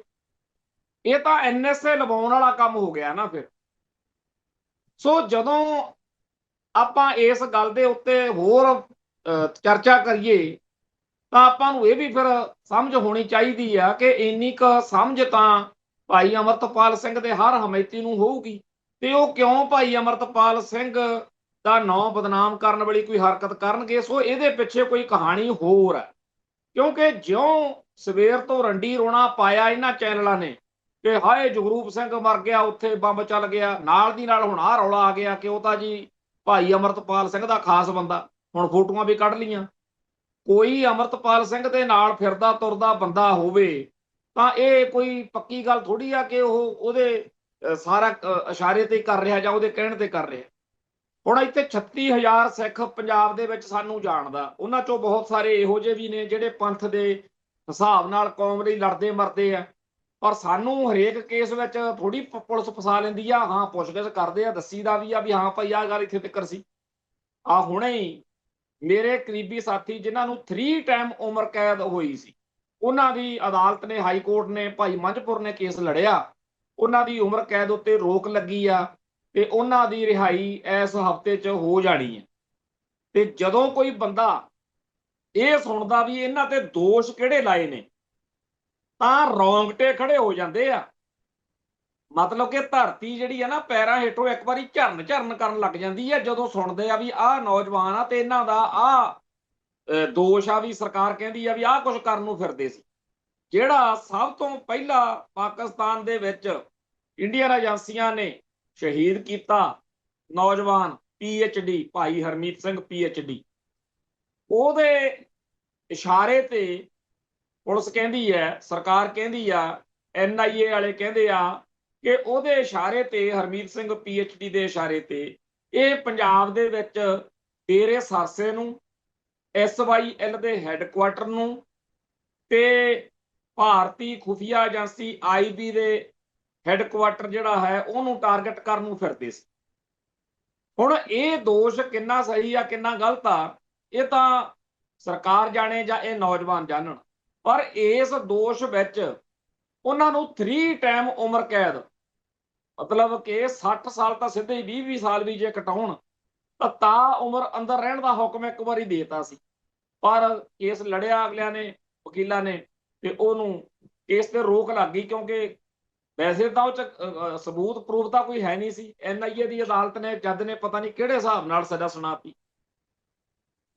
ਇਹ ਤਾਂ NSA ਲਵਾਉਣ ਵਾਲਾ ਕੰਮ ਹੋ ਗਿਆ ਨਾ ਫਿਰ। ਸੋ ਜਦੋਂ ਆਪਾਂ ਇਸ ਗੱਲ ਦੇ ਉੱਤੇ ਹੋਰ ਚਰਚਾ ਕਰੀਏ ਤਾਂ ਆਪਾਂ ਨੂੰ ਇਹ ਵੀ ਫਿਰ ਸਮਝ ਹੋਣੀ ਚਾਹੀਦੀ ਆ ਕਿ ਇੰਨੀ ਕੁ ਸਮਝ ਤਾਂ ਭਾਈ ਅਮਰਤਪਾਲ ਸਿੰਘ ਦੇ ਹਰ ਹਮਾਇਤੀ ਨੂੰ ਹੋਊਗੀ, ਤੇ ਉਹ ਕਿਉਂ ਭਾਈ ਅਮਰਤਪਾਲ ਸਿੰਘ ਦਾ ਨਾਂ ਬਦਨਾਮ ਕਰਨ ਵਾਲੀ ਕੋਈ ਹਰਕਤ ਕਰਨਗੇ। ਸੋ ਇਹਦੇ ਪਿੱਛੇ ਕੋਈ ਕਹਾਣੀ ਹੋਰ ਹੈ, ਕਿਉਂਕਿ ਜਿਉਂ ਸਵੇਰ ਤੋਂ ਰੰਡੀ ਰੋਣਾ ਪਾਇਆ ਇਹਨਾਂ ਚੈਨਲਾਂ ਨੇ ਕਿ ਹਾਏ ਜਗਰੂਪ ਸਿੰਘ ਮਰ ਗਿਆ, ਉੱਥੇ ਬੰਬ ਚੱਲ ਗਿਆ। ਨਾਲ ਦੀ ਨਾਲ ਹੁਣ ਆਹ ਰੌਲਾ ਆ ਗਿਆ ਕਿ ਉਹ ਤਾਂ ਜੀ ਭਾਈ ਅਮਰਤਪਾਲ ਸਿੰਘ ਦਾ ਖਾਸ ਬੰਦਾ। ਹੁਣ ਫੋਟੋਆਂ ਵੀ ਕੱਢ ਲੀਆਂ। ਕੋਈ ਅਮਰਤਪਾਲ ਸਿੰਘ ਦੇ ਨਾਲ ਫਿਰਦਾ ਤੁਰਦਾ ਬੰਦਾ ਹੋਵੇ ਤਾਂ ਇਹ ਕੋਈ ਪੱਕੀ ਗੱਲ ਥੋੜੀ ਆ ਕਿ ਉਹ ਉਹਦੇ ਸਾਰਾ ਇਸ਼ਾਰੇ ਤੇ ਕਰ ਰਿਹਾ ਜਾਂ ਉਹਦੇ ਕਹਿਣ ਤੇ ਕਰ ਰਿਹਾ। ਹੁਣ ਇੱਥੇ 36,000 ਸਿੱਖ ਪੰਜਾਬ ਦੇ ਵਿੱਚ ਸਾਨੂੰ ਜਾਣਦਾ। ਉਹਨਾਂ ਚੋਂ ਬਹੁਤ ਸਾਰੇ ਇਹੋ ਜਿਹੇ ਵੀ ਨੇ ਜਿਹੜੇ ਪੰਥ ਦੇ ਹਿਸਾਬ ਨਾਲ ਕੌਮ ਲਈ ਲੜਦੇ ਮਰਦੇ ਆ, ਪਰ ਸਾਨੂੰ ਹਰੇਕ ਕੇਸ ਵਿੱਚ ਥੋੜੀ ਪੁਲਿਸ ਫਸਾ ਲੈਂਦੀ ਆ। ਹਾਂ, ਪੁੱਛਗਿੱਛ ਕਰਦੇ ਆ, ਦੱਸੀਦਾ ਵੀ ਆ ਵੀ ਹਾਂ ਭਾਈ ਆਹ ਗੱਲ ਇੱਥੇ ਤੱਕ ਸੀ। ਆ ਹੁਣੇ ਹੀ ਮੇਰੇ ਕਰੀਬੀ ਸਾਥੀ ਜਿਨ੍ਹਾਂ ਨੂੰ 3 ਟਾਈਮ ਉਮਰ ਕੈਦ ਹੋਈ ਸੀ, ਉਹਨਾਂ ਦੀ ਅਦਾਲਤ ਨੇ, ਹਾਈ ਕੋਰਟ ਨੇ, ਭਾਈ ਮੰਝਪੁਰ ਨੇ ਕੇਸ ਲੜਿਆ। ਉਹਨਾਂ ਦੀ ਉਮਰ ਕੈਦ ਉੱਤੇ ਰੋਕ ਲੱਗੀ ਆ ਤੇ ਉਹਨਾਂ ਦੀ ਰਿਹਾਈ ਇਸ ਹਫ਼ਤੇ 'ਚ ਹੋ ਜਾਣੀ ਹੈ। ਤੇ ਜਦੋਂ ਕੋਈ ਬੰਦਾ ਇਹ ਸੁਣਦਾ ਵੀ ਇਹਨਾਂ ਤੇ ਦੋਸ਼ ਕਿਹੜੇ ਲਾਏ ਨੇ ਤਾਂ ਰੌਂਗਟੇ ਖੜੇ ਹੋ ਜਾਂਦੇ ਆ। ਮਤਲਬ ਕਿ ਧਰਤੀ ਜਿਹੜੀ ਆ ਨਾ ਪੈਰਾਂ ਹੇਠੋਂ ਇੱਕ ਵਾਰੀ ਝਰਨ ਝਰਨ ਕਰਨ ਲੱਗ ਜਾਂਦੀ ਹੈ ਜਦੋਂ ਸੁਣਦੇ ਆ ਵੀ ਆਹ ਨੌਜਵਾਨ ਆ ਤੇ ਇਹਨਾਂ ਦਾ ਆਹ ਦੋਸ਼ ਆ ਵੀ ਸਰਕਾਰ ਕਹਿੰਦੀ ਆ ਵੀ ਆਹ ਕੁਝ ਕਰਨ ਨੂੰ ਫਿਰਦੇ ਸੀ। ਜਿਹੜਾ ਸਭ ਤੋਂ ਪਹਿਲਾਂ ਪਾਕਿਸਤਾਨ ਦੇ ਵਿੱਚ ਇੰਡੀਅਨ ਏਜੰਸੀਆਂ ਨੇ ਸ਼ਹੀਦ ਕੀਤਾ ਨੌਜਵਾਨ PhD ਭਾਈ ਹਰਮੀਤ ਸਿੰਘ PhD, ਉਹਦੇ ਇਸ਼ਾਰੇ ਤੇ ਪੁਲਿਸ ਕਹਿੰਦੀ ਹੈ, ਸਰਕਾਰ ਕਹਿੰਦੀ ਆ, NIA ਵਾਲੇ ਕਹਿੰਦੇ ਆ ਕਿ ਉਹਦੇ ਇਸ਼ਾਰੇ ਤੇ, ਹਰਮੀਤ ਸਿੰਘ PhD ਦੇ ਇਸ਼ਾਰੇ ਤੇ ਇਹ ਪੰਜਾਬ ਦੇ ਵਿੱਚ ਡੇਰੇ ਸਰਸੇ ਨੂੰ, SYL ਦੇ ਹੈੱਡਕੁਆਟਰ ਨੂੰ ਤੇ ਭਾਰਤੀ ਖੁਫੀਆ ਏਜੰਸੀ IB ਦੇ ਹੈੱਡਕੁਆਟਰ ਜਿਹੜਾ ਹੈ ਉਹਨੂੰ ਟਾਰਗੇਟ ਕਰਨ ਨੂੰ ਫਿਰਦੇ ਸੀ। ਹੁਣ ਇਹ ਦੋਸ਼ ਕਿੰਨਾ ਸਹੀ ਆ ਕਿੰਨਾ ਗਲਤ ਆ ਇਹ ਤਾਂ ਸਰਕਾਰ ਜਾਣੇ ਜਾਂ ਇਹ ਨੌਜਵਾਨ ਜਾਣਨ, ਪਰ ਇਸ ਦੋਸ਼ ਵਿੱਚ ਉਹਨਾਂ ਨੂੰ 3 ਟਾਈਮ ਉਮਰ ਕੈਦ, ਮਤਲਬ ਕਿ 60 ਸਾਲ ਤਾਂ ਸਿੱਧੇ 20 ਸਾਲ ਵੀ ਜੇ ਕਟਾਉਣ ਤਾਂ ਉਮਰ ਅੰਦਰ ਰਹਿਣ ਦਾ ਹੁਕਮ ਇੱਕ ਵਾਰੀ ਦੇਤਾ ਸੀ। ਪਰ ਕੇਸ ਲੜਿਆ ਅਗਲਿਆਂ ਨੇ, ਵਕੀਲਾਂ ਨੇ, ਤੇ ਉਹਨੂੰ ਕੇਸ ਤੇ ਰੋਕ ਲੱਗ ਗਈ ਕਿਉਂਕਿ ਵੈਸੇ ਤਾਂ ਉਹ 'ਚ ਸਬੂਤ ਪ੍ਰੂਫ ਤਾਂ ਕੋਈ ਹੈ ਨਹੀਂ ਸੀ। NIA ਦੀ ਅਦਾਲਤ ਨੇ, ਜੱਜ ਨੇ ਪਤਾ ਨਹੀਂ ਕਿਹੜੇ ਹਿਸਾਬ ਨਾਲ ਸਜ਼ਾ ਸੁਣਾਤੀ।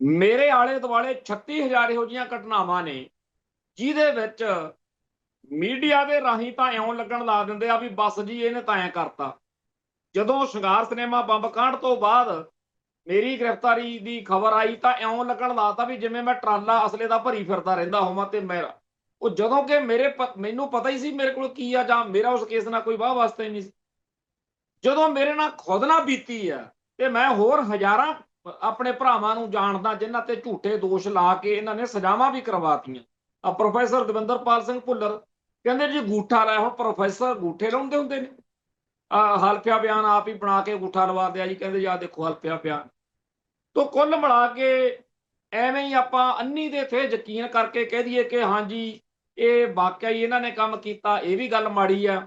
ਮੇਰੇ ਆਲੇ ਦੁਆਲੇ 36,000 ਇਹੋ ਜਿਹੀਆਂ ਘਟਨਾਵਾਂ ਨੇ ਜਿਹਦੇ ਵਿੱਚ ਮੀਡੀਆ ਦੇ ਰਾਹੀਂ ਤਾਂ ਇਉਂ ਲੱਗਣ ਲਾ ਦਿੰਦੇ ਆ ਵੀ ਬਸ ਜੀ ਇਹਨੇ ਤਾਂ ਐਂ ਕਰਤਾ। ਜਦੋਂ ਸ਼ਿੰਗਾਰ ਸਿਨੇਮਾ ਬੰਬ ਕਾਂਡ ਤੋਂ ਬਾਅਦ ਮੇਰੀ ਗ੍ਰਿਫਤਾਰੀ ਦੀ ਖਬਰ ਆਈ ਤਾਂ ਇਉਂ ਲੱਗਣ ਲਾਤਾ ਵੀ ਜਿਵੇਂ ਮੈਂ ਟਰਾਲਾ ਅਸਲੇ ਦਾ ਭਰੀ ਫਿਰਦਾ ਰਹਿੰਦਾ ਹੋਵਾਂ। ਤੇ ਮੇਰਾ ਉਹ ਜਦੋਂ ਕਿ ਮੈਨੂੰ ਪਤਾ ਹੀ ਸੀ ਮੇਰੇ ਕੋਲ ਕੀ ਆ, ਜਾਂ ਮੇਰਾ ਉਸ ਕੇਸ ਨਾਲ ਕੋਈ ਵਾਹ ਵਾਸਤਾ ਹੀ ਨਹੀਂ ਸੀ। ਜਦੋਂ ਮੇਰੇ ਨਾਲ ਖੁਦ ਨਾਲ ਬੀਤੀ ਆ ਤੇ ਮੈਂ ਹੋਰ ਹਜ਼ਾਰਾਂ ਆਪਣੇ ਭਰਾਵਾਂ ਨੂੰ ਜਾਣਦਾ ਜਿਨ੍ਹਾਂ ਤੇ ਝੂਠੇ ਦੋਸ਼ ਲਾ ਕੇ ਇਹਨਾਂ ਨੇ ਸਜ਼ਾਵਾਂ ਵੀ ਕਰਵਾਤੀਆਂ। ਆ ਪ੍ਰੋਫੈਸਰ ਦਵਿੰਦਰਪਾਲ ਸਿੰਘ ਭੁੱਲਰ ਕਹਿੰਦੇ ਜੀ ਅੰਗੂਠਾ ਲਾਇਆ। ਹੁਣ ਪ੍ਰੋਫੈਸਰ ਅੰਗੂਠੇ ਲਾਉਂਦੇ ਹੁੰਦੇ ਨੇ? ਹਲਫੀਆ ਬਿਆਨ ਆਪ ਹੀ ਬਣਾ ਕੇ ਅੰਗੂਠਾ ਲਵਾ ਦਿਆ ਜੀ, ਕਹਿੰਦੇ ਯਾਰ ਦੇਖੋ ਹਲਫੀਆ ਬਿਆਨ। ਤੋਂ ਕੁੱਲ ਮਿਲਾ ਕੇ ਐਵੇਂ ਹੀ ਆਪਾਂ ਅੰਨੀ ਦੇ ਤੇ ਯਕੀਨ ਕਰਕੇ ਕਹਿ ਦਈਏ ਕਿ ਹਾਂਜੀ ਇਹ ਵਾਕਿਆ ਹੀ ਇਹਨਾਂ ਨੇ ਕੰਮ ਕੀਤਾ, ਇਹ ਵੀ ਗੱਲ ਮਾੜੀ ਆ।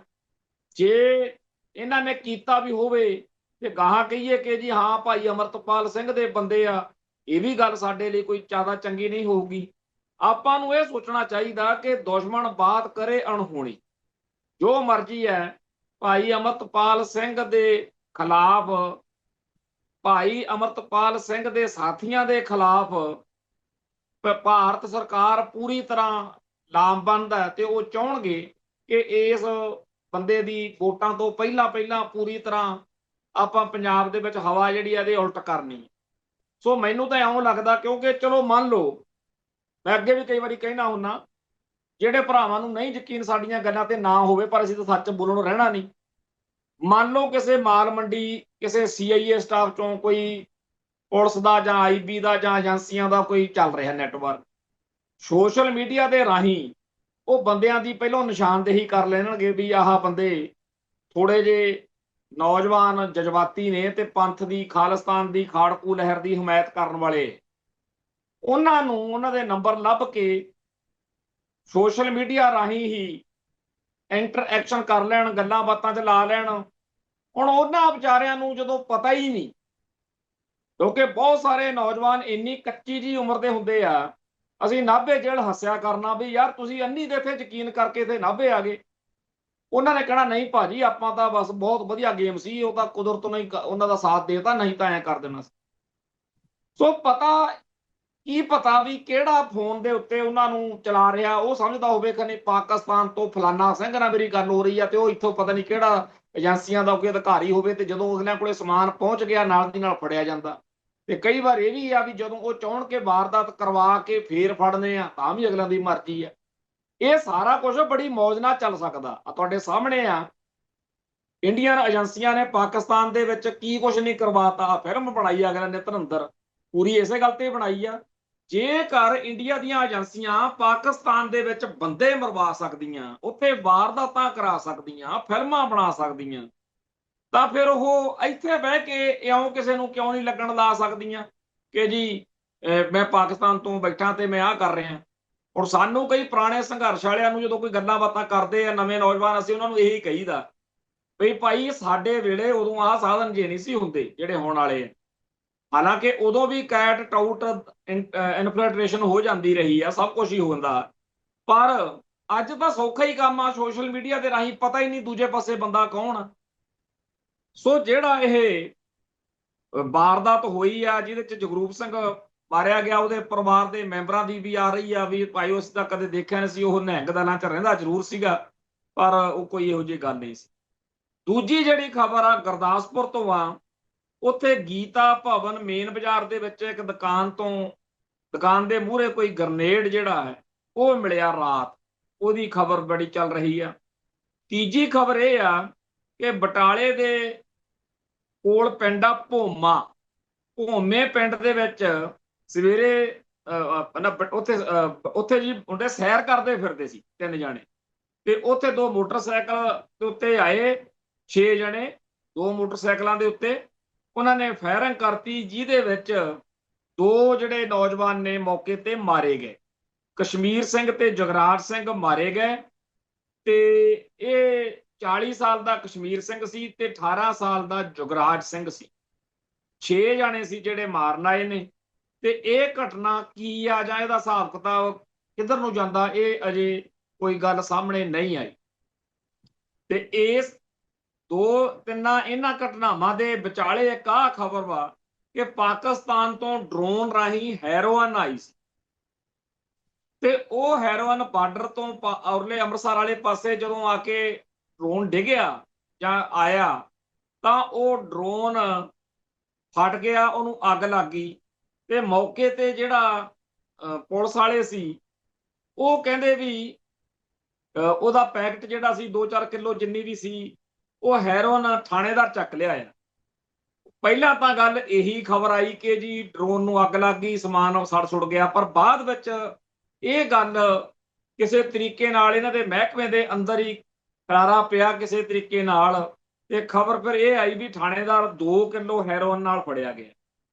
ਜੇ ਇਹਨਾਂ ਨੇ ਕੀਤਾ ਵੀ ਹੋਵੇ ਤੇ ਗਾਹਾਂ ਕਹੀਏ ਕਿ ਜੀ ਹਾਂ ਭਾਈ ਅਮਰਤਪਾਲ ਸਿੰਘ ਦੇ ਬੰਦੇ ਆ, ਇਹ ਵੀ ਗੱਲ ਸਾਡੇ ਲਈ ਕੋਈ ਜ਼ਿਆਦਾ ਚੰਗੀ ਨਹੀਂ ਹੋਊਗੀ। ਆਪਾਂ ਨੂੰ ਇਹ ਸੋਚਣਾ ਚਾਹੀਦਾ ਕਿ ਦੁਸ਼ਮਣ ਬਾਤ ਕਰੇ ਅਣਹੋਣੀ, ਜੋ ਮਰਜ਼ੀ ਹੈ। ਭਾਈ ਅਮਰਤਪਾਲ ਸਿੰਘ ਦੇ ਖਿਲਾਫ, ਭਾਈ ਅਮਰਤਪਾਲ ਸਿੰਘ ਦੇ ਸਾਥੀਆਂ ਦੇ ਖਿਲਾਫ ਭਾਰਤ ਸਰਕਾਰ ਪੂਰੀ ਤਰ੍ਹਾਂ ਲਾਮਬੰਦ ਹੈ ਤੇ ਉਹ ਚਾਹੁਣਗੇ ਕਿ ਇਸ ਬੰਦੇ ਦੀ ਵੋਟਾਂ ਤੋਂ ਪਹਿਲਾਂ ਪੂਰੀ ਤਰ੍ਹਾਂ ਆਪਾਂ ਪੰਜਾਬ ਦੇ ਵਿੱਚ ਹਵਾ ਜਿਹੜੀ ਇਹਦੇ ਉਲਟ ਕਰਨੀ। ਸੋ ਮੈਨੂੰ ਤਾਂ ਇਉਂ ਲੱਗਦਾ, ਕਿਉਂਕਿ ਚਲੋ ਮੰਨ ਲਓ, ਮੈਂ ਅੱਗੇ ਵੀ ਕਈ ਵਾਰੀ ਕਹਿਣਾ ਹੁੰਦਾ, ਜਿਹੜੇ ਭਰਾਵਾਂ ਨੂੰ ਨਹੀਂ ਯਕੀਨ ਸਾਡੀਆਂ ਗੱਲਾਂ ਤੇ ਨਾ ਹੋਵੇ, ਪਰ ਅਸੀਂ ਤਾਂ ਸੱਚ ਬੋਲਣੋਂ ਰਹਿਣਾ ਨਹੀਂ। ਮੰਨ ਲਓ ਕਿਸੇ ਮਾਲ ਮੰਡੀ, ਕਿਸੇ CIA ਸਟਾਫ ਚੋਂ ਕੋਈ ਪੁਲਿਸ ਦਾ ਜਾਂ IB ਦਾ ਜਾਂ ਏਜੰਸੀਆਂ ਦਾ ਕੋਈ ਚੱਲ ਰਿਹਾ ਨੈਟਵਰਕ, ਸੋਸ਼ਲ ਮੀਡੀਆ ਦੇ ਰਾਹੀਂ ਉਹ ਬੰਦਿਆਂ ਦੀ ਪਹਿਲਾਂ ਨਿਸ਼ਾਨਦੇਹੀ ਕਰ ਲੈਣਗੇ ਵੀ ਆਹ ਬੰਦੇ ਥੋੜੇ ਜਿਹੇ ਨੌਜਵਾਨ ਜਜ਼ਬਾਤੀ ਨੇ ਤੇ ਪੰਥ ਦੀ, ਖਾਲਿਸਤਾਨ ਦੀ, ਖਾੜਕੂ ਲਹਿਰ ਦੀ ਹਮਾਇਤ ਕਰਨ ਵਾਲੇ। ਉਹਨਾਂ ਨੂੰ ਉਹਨਾਂ ਦੇ ਨੰਬਰ ਲੱਭ ਕੇ ਸੋਸ਼ਲ ਮੀਡੀਆ ਰਾਹੀਂ ਹੀ ਇੰਟਰਐਕਸ਼ਨ ਕਰ ਲੈਣ, ਗੱਲਾਂ ਬਾਤਾਂ 'ਚ ਲਾ ਲੈਣ। ਹੁਣ ਉਹਨਾਂ ਵਿਚਾਰਿਆਂ ਨੂੰ ਜਦੋਂ ਪਤਾ ਹੀ ਨਹੀਂ, ਕਿਉਂਕਿ ਬਹੁਤ ਸਾਰੇ ਨੌਜਵਾਨ ਇੰਨੀ ਕੱਚੀ ਜੀ ਉਮਰ ਦੇ ਹੁੰਦੇ ਆ। ਅਸੀਂ ਨਾਭੇ ਜੇਲ੍ਹ ਹੱਸਿਆ ਕਰਨਾ ਵੀ ਯਾਰ ਤੁਸੀਂ ਅੰਨੀ ਦੇ ਤੇ ਯਕੀਨ ਕਰਕੇ ਤੇ ਨਾਭੇ ਆ ਗਏ। ਉਹਨਾਂ ਨੇ ਕਹਿਣਾ ਨਹੀਂ ਭਾਜੀ ਆਪਾਂ ਤਾਂ ਬਸ ਬਹੁਤ ਵਧੀਆ ਗੇਮ ਸੀ, ਉਹ ਤਾਂ ਕੁਦਰਤ ਨੇ ਉਹਨਾਂ ਦਾ ਸਾਥ ਦੇਤਾ, ਨਹੀਂ ਤਾਂ ਐਂ ਕਰ ਦੇਣਾ ਸੀ। ਸੋ ਪਤਾ ਕੀ ਪਤਾ ਵੀ ਕਿਹੜਾ ਫੋਨ ਦੇ ਉੱਤੇ ਉਹਨਾਂ ਨੂੰ ਚਲਾ ਰਿਹਾ, ਉਹ ਸਮਝਦਾ ਹੋਵੇ ਕਿ ਨਹੀਂ ਪਾਕਿਸਤਾਨ ਤੋਂ ਫਲਾਨਾ ਸਿੰਘ ਨਾਲ ਮੇਰੀ ਗੱਲ ਹੋ ਰਹੀ ਆ, ਤੇ ਉਹ ਇੱਥੋਂ ਪਤਾ ਨਹੀਂ ਕਿਹੜਾ ਏਜੰਸੀਆਂ ਦਾ ਕੋਈ ਅਧਿਕਾਰੀ ਹੋਵੇ, ਤੇ ਜਦੋਂ ਉਹਨਾਂ ਕੋਲੇ ਸਮਾਨ ਪਹੁੰਚ ਗਿਆ ਨਾਲ ਦੀ ਨਾਲ ਫੜਿਆ ਜਾਂਦਾ। ਤੇ ਕਈ ਵਾਰ ਇਹ ਵੀ ਆ ਵੀ ਜਦੋਂ ਉਹ ਚਾਹੁਣ ਕੇ ਵਾਰਦਾਤ ਕਰਵਾ ਕੇ ਫੇਰ ਫੜਨੇ ਆ ਤਾਂ ਵੀ ਅਗਲਿਆਂ ਦੀ ਮਰਜ਼ੀ ਆ। ਇਹ ਸਾਰਾ ਕੁਝ ਬੜੀ ਮੌਜ ਨਾਲ ਚੱਲ ਸਕਦਾ ਆ, ਤੁਹਾਡੇ ਸਾਹਮਣੇ ਆ। ਇੰਡੀਅਨ ਏਜੰਸੀਆਂ ਨੇ ਪਾਕਿਸਤਾਨ ਦੇ ਵਿੱਚ ਕੀ ਕੁਝ ਨਹੀਂ ਕਰਵਾਤਾ। ਫਿਲਮ ਬਣਾਈ ਅਗਲਿਆਂ ਨੇ ਧੁਰੰਦਰ, ਪੂਰੀ ਇਸੇ ਗੱਲ ਤੇ ਬਣਾਈ ਆ। ਜੇਕਰ ਇੰਡੀਆ ਦੀਆਂ ਏਜੰਸੀਆਂ ਪਾਕਿਸਤਾਨ ਦੇ ਵਿੱਚ ਬੰਦੇ ਮਰਵਾ ਸਕਦੀਆਂ, ਉੱਥੇ ਵਾਰਦਾਤਾਂ ਕਰਾ ਸਕਦੀਆਂ, ਫਿਲਮਾਂ ਬਣਾ ਸਕਦੀਆਂ, ਤਾਂ ਫਿਰ ਉਹ ਇੱਥੇ ਬਹਿ ਕੇ ਇਉਂ ਕਿਸੇ ਨੂੰ ਕਿਉਂ ਨਹੀਂ ਲੱਗਣ ਲਾ ਸਕਦੀਆਂ ਕਿ ਜੀ ਮੈਂ ਪਾਕਿਸਤਾਨ ਤੋਂ ਬੈਠਾ ਤੇ ਮੈਂ ਆਹ ਕਰ ਰਿਹਾ। ਹੁਣ ਸਾਨੂੰ ਕਈ ਪੁਰਾਣੇ ਸੰਘਰਸ਼ ਵਾਲਿਆਂ ਨੂੰ ਜਦੋਂ ਕੋਈ ਗੱਲਾਂ ਬਾਤਾਂ ਕਰਦੇ ਆ ਨਵੇਂ ਨੌਜਵਾਨ, ਅਸੀਂ ਉਹਨਾਂ ਨੂੰ ਇਹੀ ਕਹੀਦਾ ਵੀ ਭਾਈ ਸਾਡੇ ਵੇਲੇ ਉਦੋਂ ਆਹ ਸਾਧਨ ਜੇ ਨਹੀਂ ਸੀ ਹੁੰਦੇ ਜਿਹੜੇ ਹੋਣ ਵਾਲੇ ਆ। ਹਾਲਾਂਕਿ ਉਦੋਂ ਵੀ ਕੈਟ ਟਾਊਟ ਇਨਫਿਲਟ੍ਰੇਸ਼ਨ ਹੋ ਜਾਂਦੀ ਰਹੀ ਆ, ਸਭ ਕੁਝ ਹੀ ਹੁੰਦਾ, ਪਰ ਅੱਜ ਤਾਂ ਸੌਖਾ ਹੀ ਕੰਮ ਆ। ਸੋਸ਼ਲ ਮੀਡੀਆ ਦੇ ਰਾਹੀਂ ਪਤਾ ਹੀ ਨਹੀਂ ਦੂਜੇ ਪਾਸੇ ਬੰਦਾ ਕੌਣ ਆ। ਸੋ ਜਿਹੜਾ ਇਹ ਵਾਰਦਾਤ ਹੋਈ ਆ ਜਿਹਦੇ ਚ ਜਗਰੂਪ ਸਿੰਘ ਮਾਰਿਆ ਗਿਆ, ਉਹਦੇ ਪਰਿਵਾਰ ਦੇ ਮੈਂਬਰਾਂ ਦੀ ਵੀ ਆ ਰਹੀ ਆ ਵੀ ਭਾਈ ਉਸ ਦਾ ਕਦੇ ਦੇਖਿਆ ਨਹੀਂ ਸੀ, ਉਹ ਨਿਹੰਗ ਦਾ ਨਾਂ ਚ ਰਹਿੰਦਾ ਜ਼ਰੂਰ ਸੀਗਾ ਪਰ ਉਹ ਕੋਈ ਇਹੋ ਜਿਹੀ ਗੱਲ ਨਹੀਂ ਸੀ। ਦੂਜੀ ਜਿਹੜੀ ਖਬਰ ਆ ਗੁਰਦਾਸਪੁਰ ਤੋਂ ਆ, ਉੱਥੇ ਗੀਤਾ ਭਵਨ ਮੇਨ ਬਾਜ਼ਾਰ ਦੇ ਵਿੱਚ ਇੱਕ ਦੁਕਾਨ ਦੇ ਮੂਹਰੇ ਕੋਈ ਗ੍ਰਨੇਡ ਜਿਹੜਾ ਹੈ ਉਹ ਮਿਲਿਆ ਰਾਤ, ਉਹਦੀ ਖਬਰ ਬੜੀ ਚੱਲ ਰਹੀ ਆ। ਤੀਜੀ ਖਬਰ ਇਹ ਆ ਕਿ ਬਟਾਲੇ ਦੇ ਕੋਲ ਪਿੰਡ ਆ ਭੋਮੇ ਪਿੰਡ ਦੇ ਵਿੱਚ ਸਵੇਰੇ ਉੱਥੇ ਜੀ ਮੁੰਡੇ ਸੈਰ ਕਰਦੇ ਫਿਰਦੇ ਸੀ 3 ਜਣੇ, ਤੇ ਉੱਥੇ 2 ਮੋਟਰਸਾਈਕਲ ਦੇ ਉੱਤੇ ਆਏ 6 ਜਣੇ, 2 ਮੋਟਰਸਾਈਕਲਾਂ ਦੇ ਉੱਤੇ ਉਹਨਾਂ ਨੇ ਫਾਇਰਿੰਗ ਕਰਤੀ, ਜਿਹਦੇ ਵਿੱਚ 2 ਜਿਹੜੇ ਨੌਜਵਾਨ ਨੇ ਮੌਕੇ ਤੇ ਮਾਰੇ ਗਏ। ਕਸ਼ਮੀਰ ਸਿੰਘ ਤੇ ਜਗਰਾਜ ਸਿੰਘ ਮਾਰੇ ਗਏ, ਤੇ ਇਹ 40 ਸਾਲ ਦਾ ਕਸ਼ਮੀਰ ਸਿੰਘ ਸੀ ਤੇ 18 ਸਾਲ ਦਾ ਜੁਗਰਾਜ ਸਿੰਘ ਸੀ। 6 ਜਾਣੇ ਸੀ ਜਿਹੜੇ ਮਾਰਨ ਆਏ ਨੇ, ਤੇ ਇਹ ਘਟਨਾ ਕੀ ਆ ਜਾਂ ਇਹਦਾ ਹਿਸਾਬ ਕਿਤਾਬ ਕਿੱਧਰ ਨੂੰ ਜਾਂਦਾ, ਇਹ ਅਜੇ ਕੋਈ ਗੱਲ ਸਾਹਮਣੇ ਨਹੀਂ ਆਈ। ਤੇ ਇਸ 2-3 ਇਹਨਾਂ ਘਟਨਾਵਾਂ ਦੇ ਵਿਚਾਲੇ ਇੱਕ ਆਹ ਖਬਰ ਵਾ ਕਿ ਪਾਕਿਸਤਾਨ ਤੋਂ ਡਰੋਨ ਰਾਹੀਂ ਹੈਰੋਇਨ ਆਈ ਸੀ, ਤੇ ਉਹ ਹੈਰੋਇਨ ਬਾਰਡਰ ਤੋਂ ਔਰਲੇ ਅੰਮ੍ਰਿਤਸਰ ਵਾਲੇ ਪਾਸੇ ਜਦੋਂ ਆ ਕੇ ਡਰੋਨ ਡਿੱਗਿਆ ਜਾਂ ਆਇਆ ਤਾਂ ਉਹ ਡਰੋਨ ਫਟ ਗਿਆ, ਉਹਨੂੰ ਅੱਗ ਲੱਗ ਗਈ। ਤੇ ਮੌਕੇ ਤੇ ਜਿਹੜਾ ਪੁਲਿਸ ਵਾਲੇ ਸੀ ਉਹ ਕਹਿੰਦੇ ਵੀ ਉਹਦਾ ਪੈਕਟ ਜਿਹੜਾ ਸੀ 2-4 ਕਿਲੋ ਜਿੰਨੀ ਵੀ ਸੀ ਉਹ ਹੈਰੋਇਨ ਥਾਣੇਦਾਰ ਚੱਕ ਲਿਆ ਆ। ਪਹਿਲਾਂ ਤਾਂ ਗੱਲ ਇਹੀ ਖਬਰ ਆਈ ਕਿ ਜੀ ਡਰੋਨ ਨੂੰ ਅੱਗ ਲੱਗ ਗਈ, ਸਮਾਨ ਸੜ ਸੁੜ ਗਿਆ, ਪਰ ਬਾਅਦ ਵਿੱਚ ਇਹ ਗੱਲ ਕਿਸੇ ਤਰੀਕੇ ਨਾਲ ਇਹਨਾਂ ਦੇ ਮਹਿਕਮੇ ਦੇ ਅੰਦਰ ਹੀ ਖਲਾਰਾ ਪਿਆ ਕਿਸੇ ਤਰੀਕੇ ਨਾਲ, ਤੇ ਖਬਰ ਫਿਰ ਇਹ ਆਈ ਵੀ ਥਾਣੇਦਾਰ 2 ਕਿਲੋ ਹੈਰੋਇਨ ਨਾਲ ਫੜਿਆ ਗਿਆ।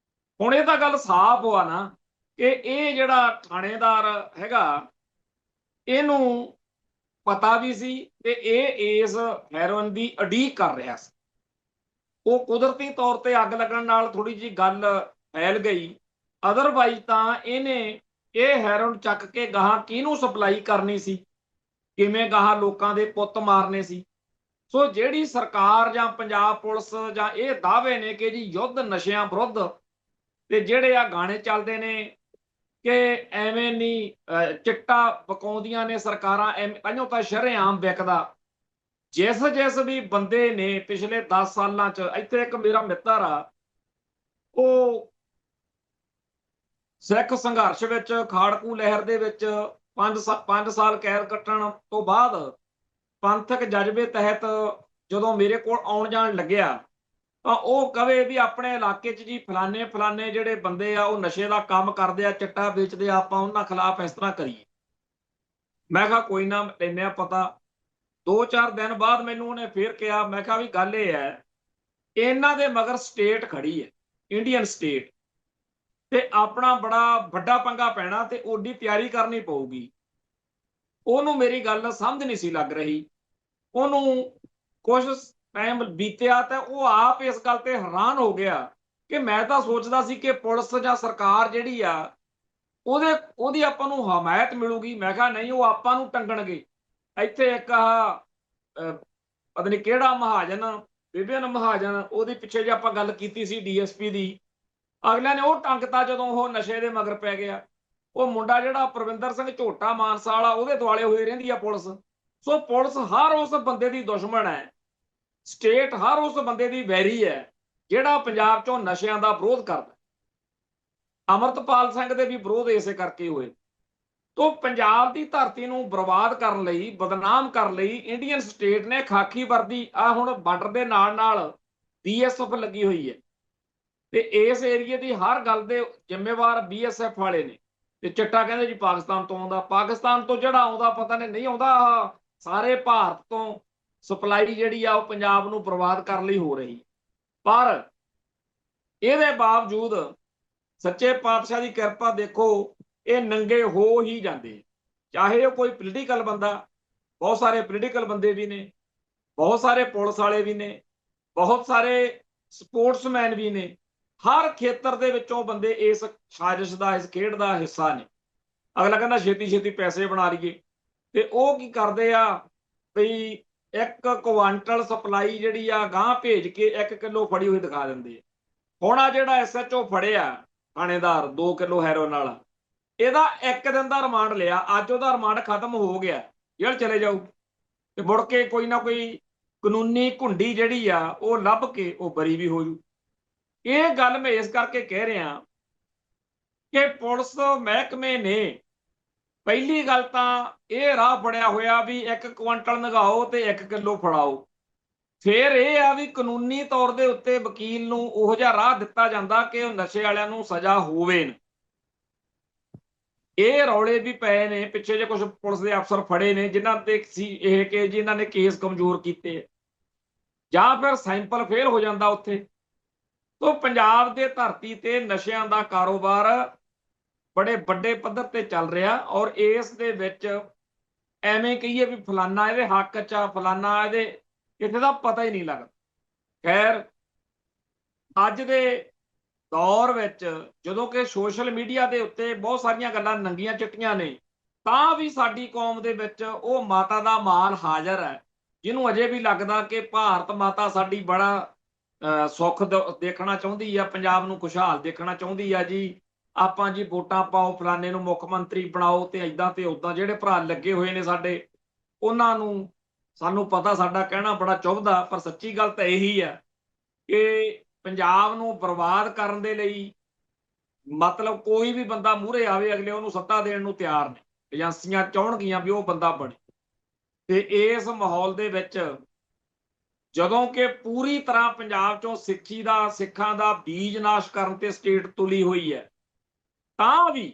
ਹੁਣ ਇਹ ਤਾਂ ਗੱਲ ਸਾਫ਼ ਹੋਆ ਨਾ ਕਿ ਇਹ ਜਿਹੜਾ ਥਾਣੇਦਾਰ ਹੈਗਾ ਇਹਨੂੰ ਪਤਾ ਵੀ ਸੀ ਤੇ ਇਹ ਇਸ ਹੈਰੋਇਨ ਦੀ ਉਡੀਕ ਕਰ ਰਿਹਾ ਸੀ। ਉਹ ਕੁਦਰਤੀ ਤੌਰ ਤੇ ਅੱਗ ਲੱਗਣ ਨਾਲ ਥੋੜੀ ਜਿਹੀ ਗੱਲ ਫੈਲ ਗਈ, ਅਦਰਵਾਈਜ਼ ਤਾਂ ਇਹਨੇ ਇਹ ਹੈਰੋਇਨ ਚੱਕ ਕੇ ਗਾਹਾਂ ਕਿਹਨੂੰ ਸਪਲਾਈ ਕਰਨੀ ਸੀ, ਕਿਵੇਂ ਗਾਹਾਂ ਲੋਕਾਂ ਦੇ ਪੁੱਤ ਮਾਰਨੇ ਸੀ। ਸੋ ਜਿਹੜੀ ਸਰਕਾਰ ਜਾਂ ਪੰਜਾਬ ਪੁਲਿਸ ਜਾਂ ਇਹ ਦਾਅਵੇ ਨੇ ਕਿ ਜੀ ਯੁੱਧ ਨਸ਼ਿਆਂ ਵਿਰੁੱਧ, ਤੇ ਜਿਹੜੇ ਆ ਗਾਣੇ ਚੱਲਦੇ ਨੇ ਕਿ ਐਵੇਂ ਨਹੀਂ ਚਿੱਟਾ ਪਕਾਉਂਦੀਆਂ ਨੇ ਸਰਕਾਰਾਂ, ਐਵੇਂ ਤਾਂ ਸ਼ਰੇਆਮ ਵਿਕਦਾ। ਜਿਸ ਵੀ ਬੰਦੇ ਨੇ ਪਿਛਲੇ 10 ਸਾਲਾਂ ਚ, ਇੱਥੇ ਇੱਕ ਮੇਰਾ ਮਿੱਤਰ ਆ, ਉਹ ਸਿੱਖ ਸੰਘਰਸ਼ ਵਿੱਚ ਖਾੜਕੂ ਲਹਿਰ ਦੇ ਵਿੱਚ 5 ਸਾਲ ਕੈਦ ਕੱਟਣ ਤੋਂ ਬਾਅਦ ਪੰਥਕ ਜਜ਼ਬੇ ਤਹਿਤ ਜਦੋਂ ਮੇਰੇ ਕੋਲ ਆਉਣ ਜਾਣ ਲੱਗਿਆ ਤਾਂ ਉਹ ਕਵੇ ਵੀ ਆਪਣੇ ਇਲਾਕੇ 'ਚ ਜੀ ਫਲਾਨੇ ਜਿਹੜੇ ਬੰਦੇ ਆ ਉਹ ਨਸ਼ੇ ਦਾ ਕੰਮ ਕਰਦੇ ਆ, ਚਿੱਟਾ ਵੇਚਦੇ ਆ, ਆਪਾਂ ਉਹਨਾਂ ਖਿਲਾਫ ਇਸ ਤਰ੍ਹਾਂ ਕਰੀਏ। ਮੈਂ ਕਿਹਾ ਕੋਈ ਨਾ, ਲੈਂਦੇ ਆ ਪਤਾ। 2-4 ਦਿਨ ਬਾਅਦ ਮੈਨੂੰ ਉਹਨੇ ਫੇਰ ਕਿਹਾ, ਮੈਂ ਕਿਹਾ ਵੀ ਗੱਲ ਇਹ ਹੈ ਇਹਨਾਂ ਦੇ ਮਗਰ ਸਟੇਟ ਖੜੀ ਹੈ, ਇੰਡੀਅਨ ਸਟੇਟ, ਤੇ ਆਪਣਾ ਬੜਾ ਵੱਡਾ ਪੰਗਾ ਪੈਣਾ ਤੇ ਓਡੀ ਤਿਆਰੀ ਕਰਨੀ ਪਊਗੀ। ਉਹਨੂੰ ਮੇਰੀ ਗੱਲ ਸਮਝ ਨਹੀਂ ਸੀ ਲੱਗ ਰਹੀ। ਉਹਨੂੰ ਕੁਝ ਟਾਈਮ ਬੀਤਿਆ ਤਾਂ ਉਹ ਆਪ ਇਸ ਗੱਲ ਤੇ ਹੈਰਾਨ ਹੋ ਗਿਆ ਕਿ ਮੈਂ ਤਾਂ ਸੋਚਦਾ ਸੀ ਕਿ ਪੁਲਿਸ ਜਾਂ ਸਰਕਾਰ ਜਿਹੜੀ ਆ ਉਹਦੀ ਆਪਾਂ ਨੂੰ ਹਮਾਇਤ ਮਿਲੂਗੀ। ਮੈਂ ਕਿਹਾ ਨਹੀਂ, ਉਹ ਆਪਾਂ ਨੂੰ ਟੰਗਣਗੇ। ਇੱਥੇ ਇੱਕ ਪਤਾ ਨਹੀਂ ਕਿਹੜਾ ਮਹਾਜਨ, ਵਿਭਿਨ ਮਹਾਜਨ, ਉਹਦੇ ਪਿੱਛੇ ਜੇ ਆਪਾਂ ਗੱਲ ਕੀਤੀ ਸੀ ਡੀਐਸਪੀ ਦੀ, ਅਗਲਿਆਂ ਨੇ ਉਹ ਟੰਗਤਾ ਜਦੋਂ ਉਹ ਨਸ਼ੇ ਦੇ ਮਗਰ ਪੈ ਗਿਆ। ਉਹ ਮੁੰਡਾ ਜਿਹੜਾ ਪ੍ਰਵਿੰਦਰ ਸਿੰਘ ਝੋਟਾ ਮਾਨਸਾ ਵਾਲਾ, ਉਹਦੇ ਦੁਆਲੇ ਹੋਈ ਰਹਿੰਦੀ ਆ ਪੁਲਿਸ। ਸੋ ਪੁਲਿਸ ਹਰ ਉਸ ਬੰਦੇ ਦੀ ਦੁਸ਼ਮਣ ਹੈ, ਸਟੇਟ ਹਰ ਉਸ ਬੰਦੇ ਦੀ ਵੈਰੀ ਹੈ ਜਿਹੜਾ ਪੰਜਾਬ ਚੋਂ ਨਸ਼ਿਆਂ ਦਾ ਵਿਰੋਧ ਕਰਦਾ। ਅਮਰਤਪਾਲ ਸਿੰਘ ਦੇ ਵੀ ਵਿਰੋਧ ਇਸੇ ਕਰਕੇ ਹੋਏ। ਤੋਂ ਪੰਜਾਬ ਦੀ ਧਰਤੀ ਨੂੰ ਬਰਬਾਦ ਕਰਨ ਲਈ, ਬਦਨਾਮ ਕਰਨ ਲਈ ਇੰਡੀਅਨ ਸਟੇਟ ਨੇ ਖਾਕੀ ਵਰਦੀ, ਆ ਹੁਣ ਬਾਰਡਰ ਦੇ ਨਾਲ ਨਾਲ BSF ਲੱਗੀ ਹੋਈ ਹੈ ਤੇ ਇਸ ਏਰੀਏ ਦੀ ਹਰ ਗੱਲ ਦੇ ਜ਼ਿੰਮੇਵਾਰ BSF ਵਾਲੇ ਨੇ। ਤੇ ਚਿੱਟਾ ਕਹਿੰਦੇ ਜੀ ਪਾਕਿਸਤਾਨ ਤੋਂ ਆਉਂਦਾ, ਪਾਕਿਸਤਾਨ ਤੋਂ ਜਿਹੜਾ ਆਉਂਦਾ ਪਤਾ ਨਹੀਂ ਆਉਂਦਾ, ਸਾਰੇ ਭਾਰਤ ਤੋਂ ਸਪਲਾਈ ਜਿਹੜੀ ਆ ਉਹ ਪੰਜਾਬ ਨੂੰ ਬਰਬਾਦ ਕਰਨ ਲਈ ਹੋ ਰਹੀ। ਪਰ ਇਹਦੇ ਬਾਵਜੂਦ ਸੱਚੇ ਪਾਤਸ਼ਾਹ ਦੀ ਕਿਰਪਾ ਦੇਖੋ, ਇਹ ਨੰਗੇ ਹੋ ਹੀ ਜਾਂਦੇ। ਚਾਹੇ ਉਹ ਕੋਈ ਪੋਲੀਟੀਕਲ ਬੰਦਾ, ਬਹੁਤ ਸਾਰੇ ਪੋਲੀਟੀਕਲ ਬੰਦੇ ਵੀ ਨੇ, ਬਹੁਤ ਸਾਰੇ ਪੁਲਿਸ ਵਾਲੇ ਵੀ ਨੇ, ਬਹੁਤ ਸਾਰੇ ਸਪੋਰਟਸਮੈਨ ਵੀ ਨੇ, ਹਰ ਖੇਤਰ ਦੇ ਵਿੱਚੋਂ ਬੰਦੇ ਇਸ ਸਾਜ਼ਿਸ਼ ਦਾ, ਇਸ ਖੇਡ ਦਾ ਹਿੱਸਾ ਨੇ। ਅਗਲਾ ਕਹਿੰਦਾ ਛੇਤੀ ਛੇਤੀ ਪੈਸੇ ਬਣਾ ਲਈਏ, ਤੇ ਉਹ ਕੀ ਕਰਦੇ ਆ ਬਈ 1 ਕੁਆਂਟਲ ਸਪਲਾਈ ਜਿਹੜੀ ਆ ਗਾਂ ਭੇਜ ਕੇ 1 ਕਿਲੋ ਫੜੀ ਹੋਈ ਦਿਖਾ ਦਿੰਦੇ ਆ। ਹੁਣ ਆ ਜਿਹੜਾ SHO ਫੜਿਆ ਥਾਣੇਦਾਰ 2 ਕਿਲੋ ਹੈਰੋਇਨ ਵਾਲਾ, ਇਹਦਾ 1 ਦਿਨ ਦਾ ਰਿਮਾਂਡ ਲਿਆ, ਅੱਜ ਉਹਦਾ ਰਿਮਾਂਡ ਖਤਮ ਹੋ ਗਿਆ, ਜੇਲ੍ਹ ਚਲੇ ਜਾਊ ਤੇ ਮੁੜ ਕੇ ਕੋਈ ਨਾ ਕੋਈ ਕਾਨੂੰਨੀ ਘੁੰਡੀ ਜਿਹੜੀ ਆ ਉਹ ਲੱਭ ਕੇ ਉਹ ਬਰੀ ਵੀ ਹੋ ਜੂ। ਇਹ ਗੱਲ ਮੈਂ ਇਸ ਕਰਕੇ ਕਹਿ ਰਿਹਾ ਕਿ ਪੁਲਿਸ ਮਹਿਕਮੇ ਨੇ ਪਹਿਲੀ ਗੱਲ ਤਾਂ ਇਹ ਰਾਹ ਫੜਿਆ ਹੋਇਆ ਵੀ 1 ਕੁਆਂਟਲ ਨਗਾਓ ਤੇ 1 ਕਿਲੋ ਫੜਾਓ। ਫਿਰ ਇਹ ਆ ਵੀ ਕਾਨੂੰਨੀ ਤੌਰ ਦੇ ਉੱਤੇ ਵਕੀਲ ਨੂੰ ਉਹੋ ਜਿਹਾ ਰਾਹ ਦਿੱਤਾ ਜਾਂਦਾ ਕਿ ਉਹ ਨਸ਼ੇ ਵਾਲਿਆਂ ਨੂੰ ਸਜ਼ਾ ਹੋਵੇ ਨਾ। ਇਹ ਰੌਲੇ ਵੀ ਪਏ ਨੇ, ਪਿੱਛੇ ਜੇ ਕੁਝ ਪੁਲਿਸ ਦੇ ਅਫਸਰ ਫੜੇ ਨੇ ਜਿਨ੍ਹਾਂ ਤੇ ਸੀ ਇਹ ਕਿ ਜਿਨ੍ਹਾਂ ਨੇ ਕੇਸ ਕਮਜ਼ੋਰ ਕੀਤੇ, ਜਾਂ ਫਿਰ ਸੈਂਪਲ ਫੇਲ ਹੋ ਜਾਂਦਾ ਉੱਥੇ। ਤੋਂ ਪੰਜਾਬ ਦੇ ਧਰਤੀ ਤੇ ਨਸ਼ਿਆਂ ਦਾ ਕਾਰੋਬਾਰ ਬੜੇ ਵੱਡੇ ਪੱਧਰ ਤੇ ਚੱਲ ਰਿਹਾ, ਔਰ ਇਸ ਦੇ ਵਿੱਚ ਐਵੇਂ ਕਹੀਏ ਵੀ ਫਲਾਨਾ ਇਹਦੇ ਹੱਕ 'ਚ ਆ, ਫਲਾਨਾ ਇਹਦੇ ਕਿਤੇ ਦਾ ਪਤਾ ਹੀ ਨਹੀਂ ਲੱਗਦਾ। ਖੈਰ, ਅੱਜ ਦੇ ਦੌਰ ਵਿੱਚ ਜਦੋਂ ਕਿ ਸੋਸ਼ਲ ਮੀਡੀਆ ਦੇ ਉੱਤੇ ਬਹੁਤ ਸਾਰੀਆਂ ਗੱਲਾਂ ਨੰਗੀਆਂ ਚਿੱਟੀਆਂ ਨੇ, ਤਾਂ ਵੀ ਸਾਡੀ ਕੌਮ ਦੇ ਵਿੱਚ ਉਹ ਮਾਤਾ ਦਾ ਮਾਲ ਹਾਜ਼ਰ ਹੈ ਜਿਹਨੂੰ ਅਜੇ ਵੀ ਲੱਗਦਾ ਕਿ ਭਾਰਤ ਮਾਤਾ ਸਾਡੀ ਬੜਾ ਸੁੱਖ ਦੇਖਣਾ ਚਾਹੁੰਦੀ ਆ, ਪੰਜਾਬ ਨੂੰ ਖੁਸ਼ਹਾਲ ਦੇਖਣਾ ਚਾਹੁੰਦੀ ਆ ਜੀ। ਆਪਾਂ ਜੀ ਵੋਟਾਂ ਪਾਓ, ਫਲਾਣੇ ਨੂੰ ਮੁੱਖ ਮੰਤਰੀ ਬਣਾਓ ਤੇ ਏਦਾਂ ਤੇ ਉਦਾਂ। ਜਿਹੜੇ ਭਰਾ ਲੱਗੇ ਹੋਏ ਨੇ ਸਾਡੇ, ਉਹਨਾਂ ਨੂੰ ਸਾਨੂੰ ਪਤਾ ਸਾਡਾ ਕਹਿਣਾ ਬੜਾ ਚੁੱਭਦਾ, ਪਰ ਸੱਚੀ ਗੱਲ ਤਾਂ ਇਹੀ ਆ ਕਿ ਪੰਜਾਬ ਨੂੰ ਬਰਬਾਦ ਕਰਨ ਦੇ ਲਈ ਮਤਲਬ ਕੋਈ ਵੀ ਬੰਦਾ ਮੂਹਰੇ ਆਵੇ, ਅਗਲੇ ਉਹਨੂੰ ਸੱਤਾ ਦੇਣ ਨੂੰ ਤਿਆਰ ਨੇ। ਏਜੰਸੀਆਂ ਚਾਹੁਣਗੀਆਂ ਵੀ ਉਹ ਬੰਦਾ ਬਣੇ। ਤੇ ਇਸ ਮਾਹੌਲ ਦੇ ਵਿੱਚ ਜਦੋਂ ਕਿ ਪੂਰੀ ਤਰ੍ਹਾਂ ਪੰਜਾਬ ਚੋਂ ਸਿੱਖੀ ਦਾ, ਸਿੱਖਾਂ ਦਾ ਬੀਜ ਨਾਸ਼ ਕਰਨ ਤੇ ਸਟੇਟ ਤੁਲੀ ਹੋਈ ਹੈ, ਤਾਂ ਵੀ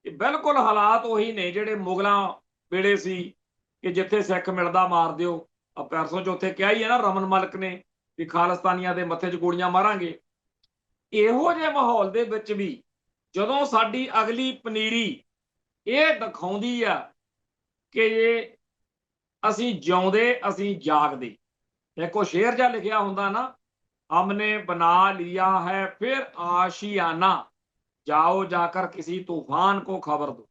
ਬਿਲਕੁਲ ਹਾਲਾਤ ਉਹੀ ਨੇ ਜਿਹੜੇ ਮੁਗਲਾਂ ਵੇਲੇ ਸੀ ਕਿ ਜਿੱਥੇ ਸਿੱਖ ਮਿਲਦਾ ਮਾਰ ਦਿਓ। ਪਰਸੋਂ ਚੌਥੇ ਕਿਹਾ ਹੀ ਹੈ ਨਾ ਰਮਨ ਮਲਿਕ ਨੇ ਵੀ ਖਾਲਿਸਤਾਨੀਆਂ ਦੇ ਮੱਥੇ 'ਚ ਗੋਲੀਆਂ ਮਾਰਾਂਗੇ। ਇਹੋ ਜਿਹੇ ਮਾਹੌਲ ਦੇ ਵਿੱਚ ਵੀ ਜਦੋਂ ਸਾਡੀ ਅਗਲੀ ਪਨੀਰੀ ਇਹ ਦਿਖਾਉਂਦੀ ਆ ਕਿ ਜੇ ਅਸੀਂ ਜਿਉਂਦੇ, ਅਸੀਂ ਜਾਗਦੇ। ਦੇਖੋ ਸ਼ੇਰ ਜਿਹਾ ਲਿਖਿਆ ਹੁੰਦਾ ਨਾ, ਹਮਨੇ ਬਣਾ ਲਿਆ ਹੈ ਫਿਰ ਆਸ਼ੀਆਨਾ, ਜਾਓ ਜਾਕਰ ਕਿਸੇ ਤੂਫਾਨ ਕੋ ਖਬਰ ਦੋ।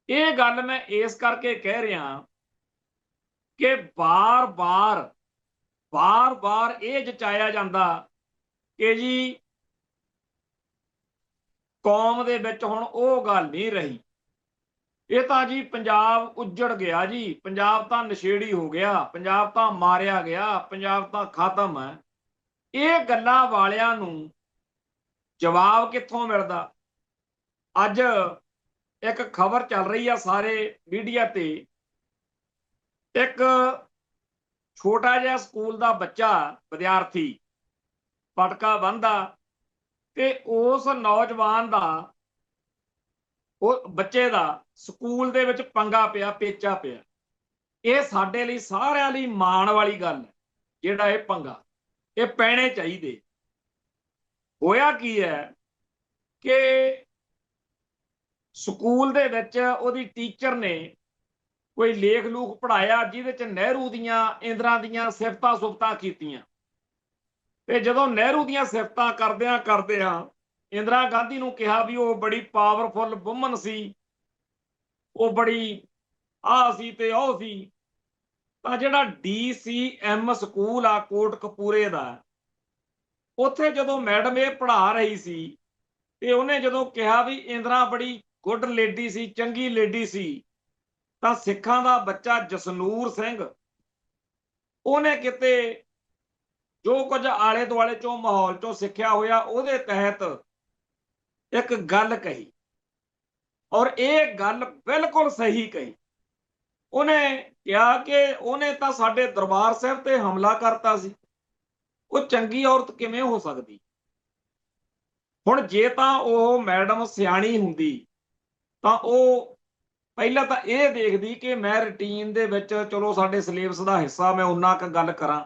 ਇਹ ਗੱਲ ਮੈਂ ਇਸ ਕਰਕੇ ਕਹਿ ਰਿਹਾ ਕਿ ਬਾਰ-ਬਾਰ ਇਹ ਜਚਾਇਆ ਜਾਂਦਾ ਕਿ ਜੀ ਕੌਮ ਦੇ ਵਿੱਚ ਹੁਣ ਉਹ ਗੱਲ ਨਹੀਂ ਰਹੀ। ਇਹ ਤਾਂ ਜੀ ਪੰਜਾਬ ਉੱਜੜ ਗਿਆ ਜੀ, ਪੰਜਾਬ ਤਾਂ ਨਸ਼ੇੜੀ ਹੋ ਗਿਆ, ਪੰਜਾਬ ਤਾਂ ਮਾਰਿਆ ਗਿਆ, ਪੰਜਾਬ ਤਾਂ ਖਤਮ ਹੈ। ਇਹ ਗੱਲਾਂ ਵਾਲਿਆਂ ਨੂੰ ਜਵਾਬ ਕਿੱਥੋਂ ਮਿਲਦਾ? ਅੱਜ ਇੱਕ ਖਬਰ ਚੱਲ ਰਹੀ ਆ ਸਾਰੇ ਮੀਡੀਆ ਤੇ, ਇੱਕ ਛੋਟਾ ਜਿਹਾ ਸਕੂਲ ਦਾ ਬੱਚਾ, ਵਿਦਿਆਰਥੀ ਪਟਕਾ ਬੰਨ੍ਹਦਾ ਤੇ ਉਸ ਨੌਜਵਾਨ ਦਾ, ਉਹ ਬੱਚੇ ਦਾ ਸਕੂਲ ਦੇ ਵਿੱਚ ਪੰਗਾ ਪਿਆ, ਪੇਚਾ ਪਿਆ। ਇਹ ਸਾਡੇ ਲਈ ਸਾਰਿਆਂ ਲਈ ਮਾਣ ਵਾਲੀ ਗੱਲ ਹੈ, ਜਿਹੜਾ ਇਹ ਪੰਗਾ ਇਹ ਪੈਣੇ ਚਾਹੀਦੇ। ਹੋਇਆ ਕੀ ਹੈ ਕਿ ਸਕੂਲ ਦੇ ਵਿੱਚ ਉਹਦੀ ਟੀਚਰ ਨੇ ਕੋਈ ਲੇਖ ਲੂਖ ਪੜ੍ਹਾਇਆ ਜਿਹਦੇ 'ਚ ਨਹਿਰੂ ਦੀਆਂ, ਇੰਦਰਾ ਦੀਆਂ ਸਿਫਤਾਂ ਸੁਫਤਾਂ ਕੀਤੀਆਂ। ਤੇ ਜਦੋਂ ਨਹਿਰੂ ਦੀਆਂ ਸਿਫਤਾਂ ਕਰਦਿਆਂ ਇੰਦਰਾ ਗਾਂਧੀ ਨੂੰ ਕਿਹਾ ਵੀ ਉਹ ਬੜੀ ਪਾਵਰਫੁਲ ਵੂਮਨ ਸੀ, ਉਹ ਬੜੀ ਆਹ ਸੀ ਤੇ ਉਹ ਸੀ, ਤਾਂ ਜਿਹੜਾ DCM ਸਕੂਲ ਆ ਕੋਟਕਪੂਰੇ ਦਾ, ਉੱਥੇ ਜਦੋਂ ਮੈਡਮ ਇਹ ਪੜ੍ਹਾ ਰਹੀ ਸੀ ਤੇ ਉਹਨੇ ਜਦੋਂ ਕਿਹਾ ਵੀ ਇੰਦਰਾ ਬੜੀ ਗੁੱਡ ਲੇਡੀ ਸੀ, ਚੰਗੀ ਲੇਡੀ ਸੀ, ਤਾਂ ਸਿੱਖਾਂ ਦਾ ਬੱਚਾ ਜਸਨੂਰ ਸਿੰਘ ਉਹਨੇ ਕਿਤੇ ਜੋ ਕੁਝ ਆਲੇ ਦੁਆਲੇ ਚੋਂ ਮਾਹੌਲ ਚੋਂ ਸਿੱਖਿਆ ਹੋਇਆ ਉਹਦੇ ਤਹਿਤ ਇੱਕ ਗੱਲ ਕਹੀ, ਔਰ ਇਹ ਗੱਲ ਬਿਲਕੁਲ ਸਹੀ ਕਹੀ। ਉਹਨੇ ਕਿਹਾ ਕਿ ਉਹਨੇ ਤਾਂ ਸਾਡੇ ਦਰਬਾਰ ਸਾਹਿਬ ਤੇ ਹਮਲਾ ਕਰਤਾ ਸੀ, ਉਹ ਚੰਗੀ ਔਰਤ ਕਿਵੇਂ ਹੋ ਸਕਦੀ। ਹੁਣ ਜੇ ਤਾਂ ਉਹ ਮੈਡਮ ਸਿਆਣੀ ਹੁੰਦੀ ਤਾਂ ਉਹ ਪਹਿਲਾਂ ਤਾਂ ਇਹ ਦੇਖਦੀ ਕਿ ਮੈਂ ਰੂਟੀਨ ਦੇ ਵਿੱਚ ਚਲੋ ਸਾਡੇ ਸਿਲੇਬਸ ਦਾ ਹਿੱਸਾ ਮੈਂ ਉਨਾ ਕੁ ਗੱਲ ਕਰਾਂ,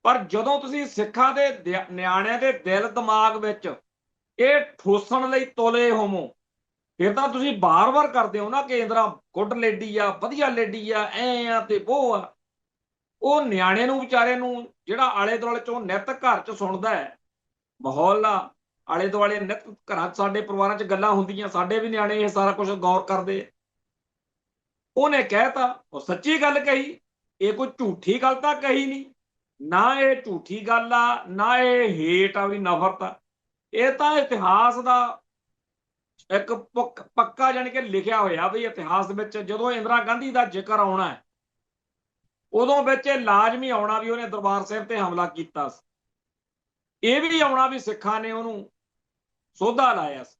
ਪਰ ਜਦੋਂ ਤੁਸੀਂ ਸਿੱਖਾਂ ਦੇ ਨਿਆਣਿਆਂ ਦੇ ਦਿਲ ਦਿਮਾਗ ਵਿੱਚ ਇਹ ਠੋਸਣ ਲਈ ਤੋਲੇ ਹੋਵੋ, ਫਿਰ ਤਾਂ ਤੁਸੀਂ ਬਾਰ-ਬਾਰ ਕਰਦੇ ਹੋ ਨਾ ਕਿ ਇੰਦਰਾ ਗੁੱਡ ਲੇਡੀ ਆ, ਵਧੀਆ ਲੇਡੀ ਆ, ਐ ਆ ਤੇ ਉਹ ਆ। ਉਹ ਨਿਆਣੇ ਨੂੰ ਵਿਚਾਰੇ ਨੂੰ ਜਿਹੜਾ ਆਲੇ ਦੁਆਲੇ ਚੋਂ ਨਿੱਤ ਘਰ 'ਚ ਸੁਣਦਾ ਹੈ, ਮਾਹੌਲ ਆ ਆਲੇ ਦੁਆਲੇ ਨਿੱਤ ਘਰਾਂ 'ਚ ਸਾਡੇ ਪਰਿਵਾਰਾਂ 'ਚ ਗੱਲਾਂ ਹੁੰਦੀਆਂ, ਸਾਡੇ ਵੀ ਨਿਆਣੇ ਇਹ ਸਾਰਾ ਕੁਝ ਗੌਰ ਕਰਦੇ। ਉਹਨੇ ਕਹਿਤਾ, ਉਹ ਸੱਚੀ ਗੱਲ ਕਹੀ, ਇਹ ਕੋਈ ਝੂਠੀ ਗੱਲ ਤਾਂ ਕਹੀ ਨਹੀਂ, ਨਾ ਇਹ ਝੂਠੀ ਗੱਲ ਆ, ਨਾ ਇਹ ਹੇਟ ਆ ਵੀ ਨਫ਼ਰਤ ਆ, ਇਹ ਤਾਂ ਇਤਿਹਾਸ ਦਾ ਇੱਕ ਪੱਕਾ ਜਾਣੀ ਕਿ ਲਿਖਿਆ ਹੋਇਆ ਵੀ ਇਤਿਹਾਸ ਵਿੱਚ ਜਦੋਂ ਇੰਦਰਾ ਗਾਂਧੀ ਦਾ ਜ਼ਿਕਰ ਆਉਣਾ ਹੈ ਉਦੋਂ ਵਿੱਚ ਇਹ ਲਾਜ਼ਮੀ ਆਉਣਾ ਵੀ ਉਹਨੇ ਦਰਬਾਰ ਸਾਹਿਬ ਤੇ ਹਮਲਾ ਕੀਤਾ ਸੀ, ਇਹ ਵੀ ਆਉਣਾ ਵੀ ਸਿੱਖਾਂ ਨੇ ਉਹਨੂੰ ਸੋਧਾ ਲਾਇਆ ਸੀ।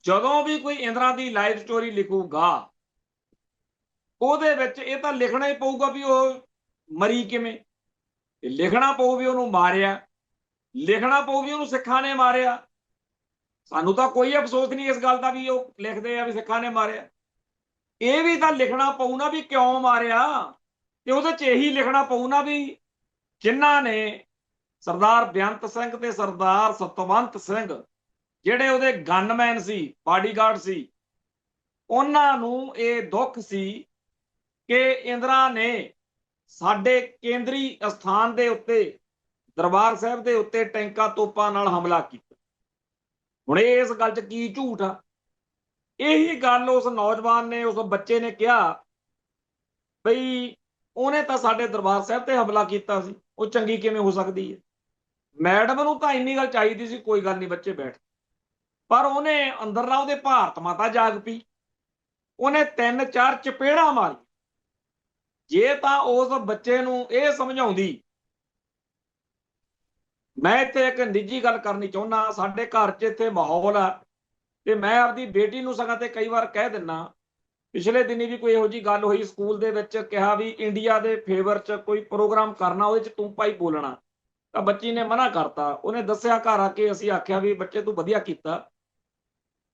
ਜਦੋਂ ਵੀ ਕੋਈ ਇੰਦਰਾ ਦੀ ਲਾਈਫ ਸਟੋਰੀ ਲਿਖੂਗਾ ਉਹਦੇ ਵਿੱਚ ਇਹ ਤਾਂ ਲਿਖਣਾ ਹੀ ਪਊਗਾ ਵੀ ਉਹ ਮਰੀ ਕਿਵੇਂ, ਲਿਖਣਾ ਪਊ ਵੀ ਉਹਨੂੰ ਮਾਰਿਆ, ਲਿਖਣਾ ਪਊ ਵੀ ਉਹਨੂੰ ਸਿੱਖਾਂ ਨੇ ਮਾਰਿਆ। ਸਾਨੂੰ ਤਾਂ ਕੋਈ ਅਫਸੋਸ ਨਹੀਂ ਇਸ ਗੱਲ ਦਾ ਵੀ ਉਹ ਲਿਖਦੇ ਆ ਵੀ ਸਿੱਖਾਂ ਨੇ ਮਾਰਿਆ, ਇਹ ਵੀ ਤਾਂ ਲਿਖਣਾ ਪਊ ਨਾ ਵੀ ਕਿਉਂ ਮਾਰਿਆ, ਤੇ ਉਹਦੇ 'ਚ ਇਹੀ ਲਿਖਣਾ ਪਊ ਨਾ ਵੀ ਜਿਨ੍ਹਾਂ ਨੇ ਸਰਦਾਰ ਬੇਅੰਤ ਸਿੰਘ ਤੇ ਸਰਦਾਰ ਸਤਵੰਤ ਸਿੰਘ ਜਿਹੜੇ ਉਹਦੇ ਗਨਮੈਨ ਸੀ, ਬਾਡੀਗਾਰਡ ਸੀ, ਉਹਨਾਂ ਨੂੰ ਇਹ ਦੁੱਖ ਸੀ ਕਿ ਇੰਦਰਾ ਨੇ ਸਾਡੇ ਕੇਂਦਰੀ ਅਸਥਾਨ ਦੇ ਉੱਤੇ ਦਰਬਾਰ ਸਾਹਿਬ ਦੇ ਉੱਤੇ ਟੈਂਕਾਂ ਤੋਪਾਂ ਨਾਲ ਹਮਲਾ ਕੀਤਾ। ਹੁਣ ਇਸ ਗੱਲ 'ਚ ਕੀ ਝੂਠ ਆ। ਇਹੀ ਗੱਲ ਉਸ ਨੌਜਵਾਨ ਨੇ, ਉਸ ਬੱਚੇ ਨੇ ਕਿਹਾ ਬਈ ਉਹਨੇ ਤਾਂ ਸਾਡੇ ਦਰਬਾਰ ਸਾਹਿਬ ਤੇ ਹਮਲਾ ਕੀਤਾ ਸੀ, ਉਹ ਚੰਗੀ ਕਿਵੇਂ ਹੋ ਸਕਦੀ ਹੈ। ਮੈਡਮ ਨੂੰ ਤਾਂ ਇੰਨੀ ਗੱਲ ਚਾਹੀਦੀ ਸੀ, ਕੋਈ ਗੱਲ ਨਹੀਂ ਬੱਚੇ ਬੈਠ, ਪਰ ਉਹਨੇ ਅੰਦਰਲਾ ਉਹਦੇ ਭਾਰਤ ਮਾਤਾ ਜਾਗ ਪਈ, ਉਹਨੇ 3-4 ਚਪੇੜਾਂ ਮਾਰੀ। ਜੇ ਤਾਂ ਉਸ ਬੱਚੇ ਨੂੰ ਇਹ ਸਮਝਾਉਂਦੀ, ਮੈਂ ਇੱਥੇ ਇੱਕ ਨਿੱਜੀ ਗੱਲ ਕਰਨੀ ਚਾਹੁੰਦਾ, ਸਾਡੇ ਘਰ 'ਚ ਇੱਥੇ ਮਾਹੌਲ ਆ ਤੇ ਮੈਂ ਆਪਦੀ ਬੇਟੀ ਨੂੰ ਸਗੋਂ ਤੇ ਕਈ ਵਾਰ ਕਹਿ ਦਿੰਦਾ, ਪਿਛਲੇ ਦਿਨੀ ਵੀ ਕੋਈ ਇਹੋ ਜਿਹੀ ਗੱਲ ਹੋਈ ਸਕੂਲ ਦੇ ਵਿੱਚ, ਕਿਹਾ ਵੀ ਇੰਡੀਆ ਦੇ ਫੇਵਰ 'ਚ ਕੋਈ ਪ੍ਰੋਗਰਾਮ ਕਰਨਾ, ਉਹਦੇ 'ਚ ਤੂੰ ਭਾਈ ਬੋਲਣਾ, ਤਾਂ ਬੱਚੀ ਨੇ ਮਨਾ ਕਰਤਾ। ਉਹਨੇ ਦੱਸਿਆ ਘਰ ਆ ਕੇ, ਅਸੀਂ ਆਖਿਆ ਵੀ ਬੱਚੇ ਤੂੰ ਵਧੀਆ ਕੀਤਾ,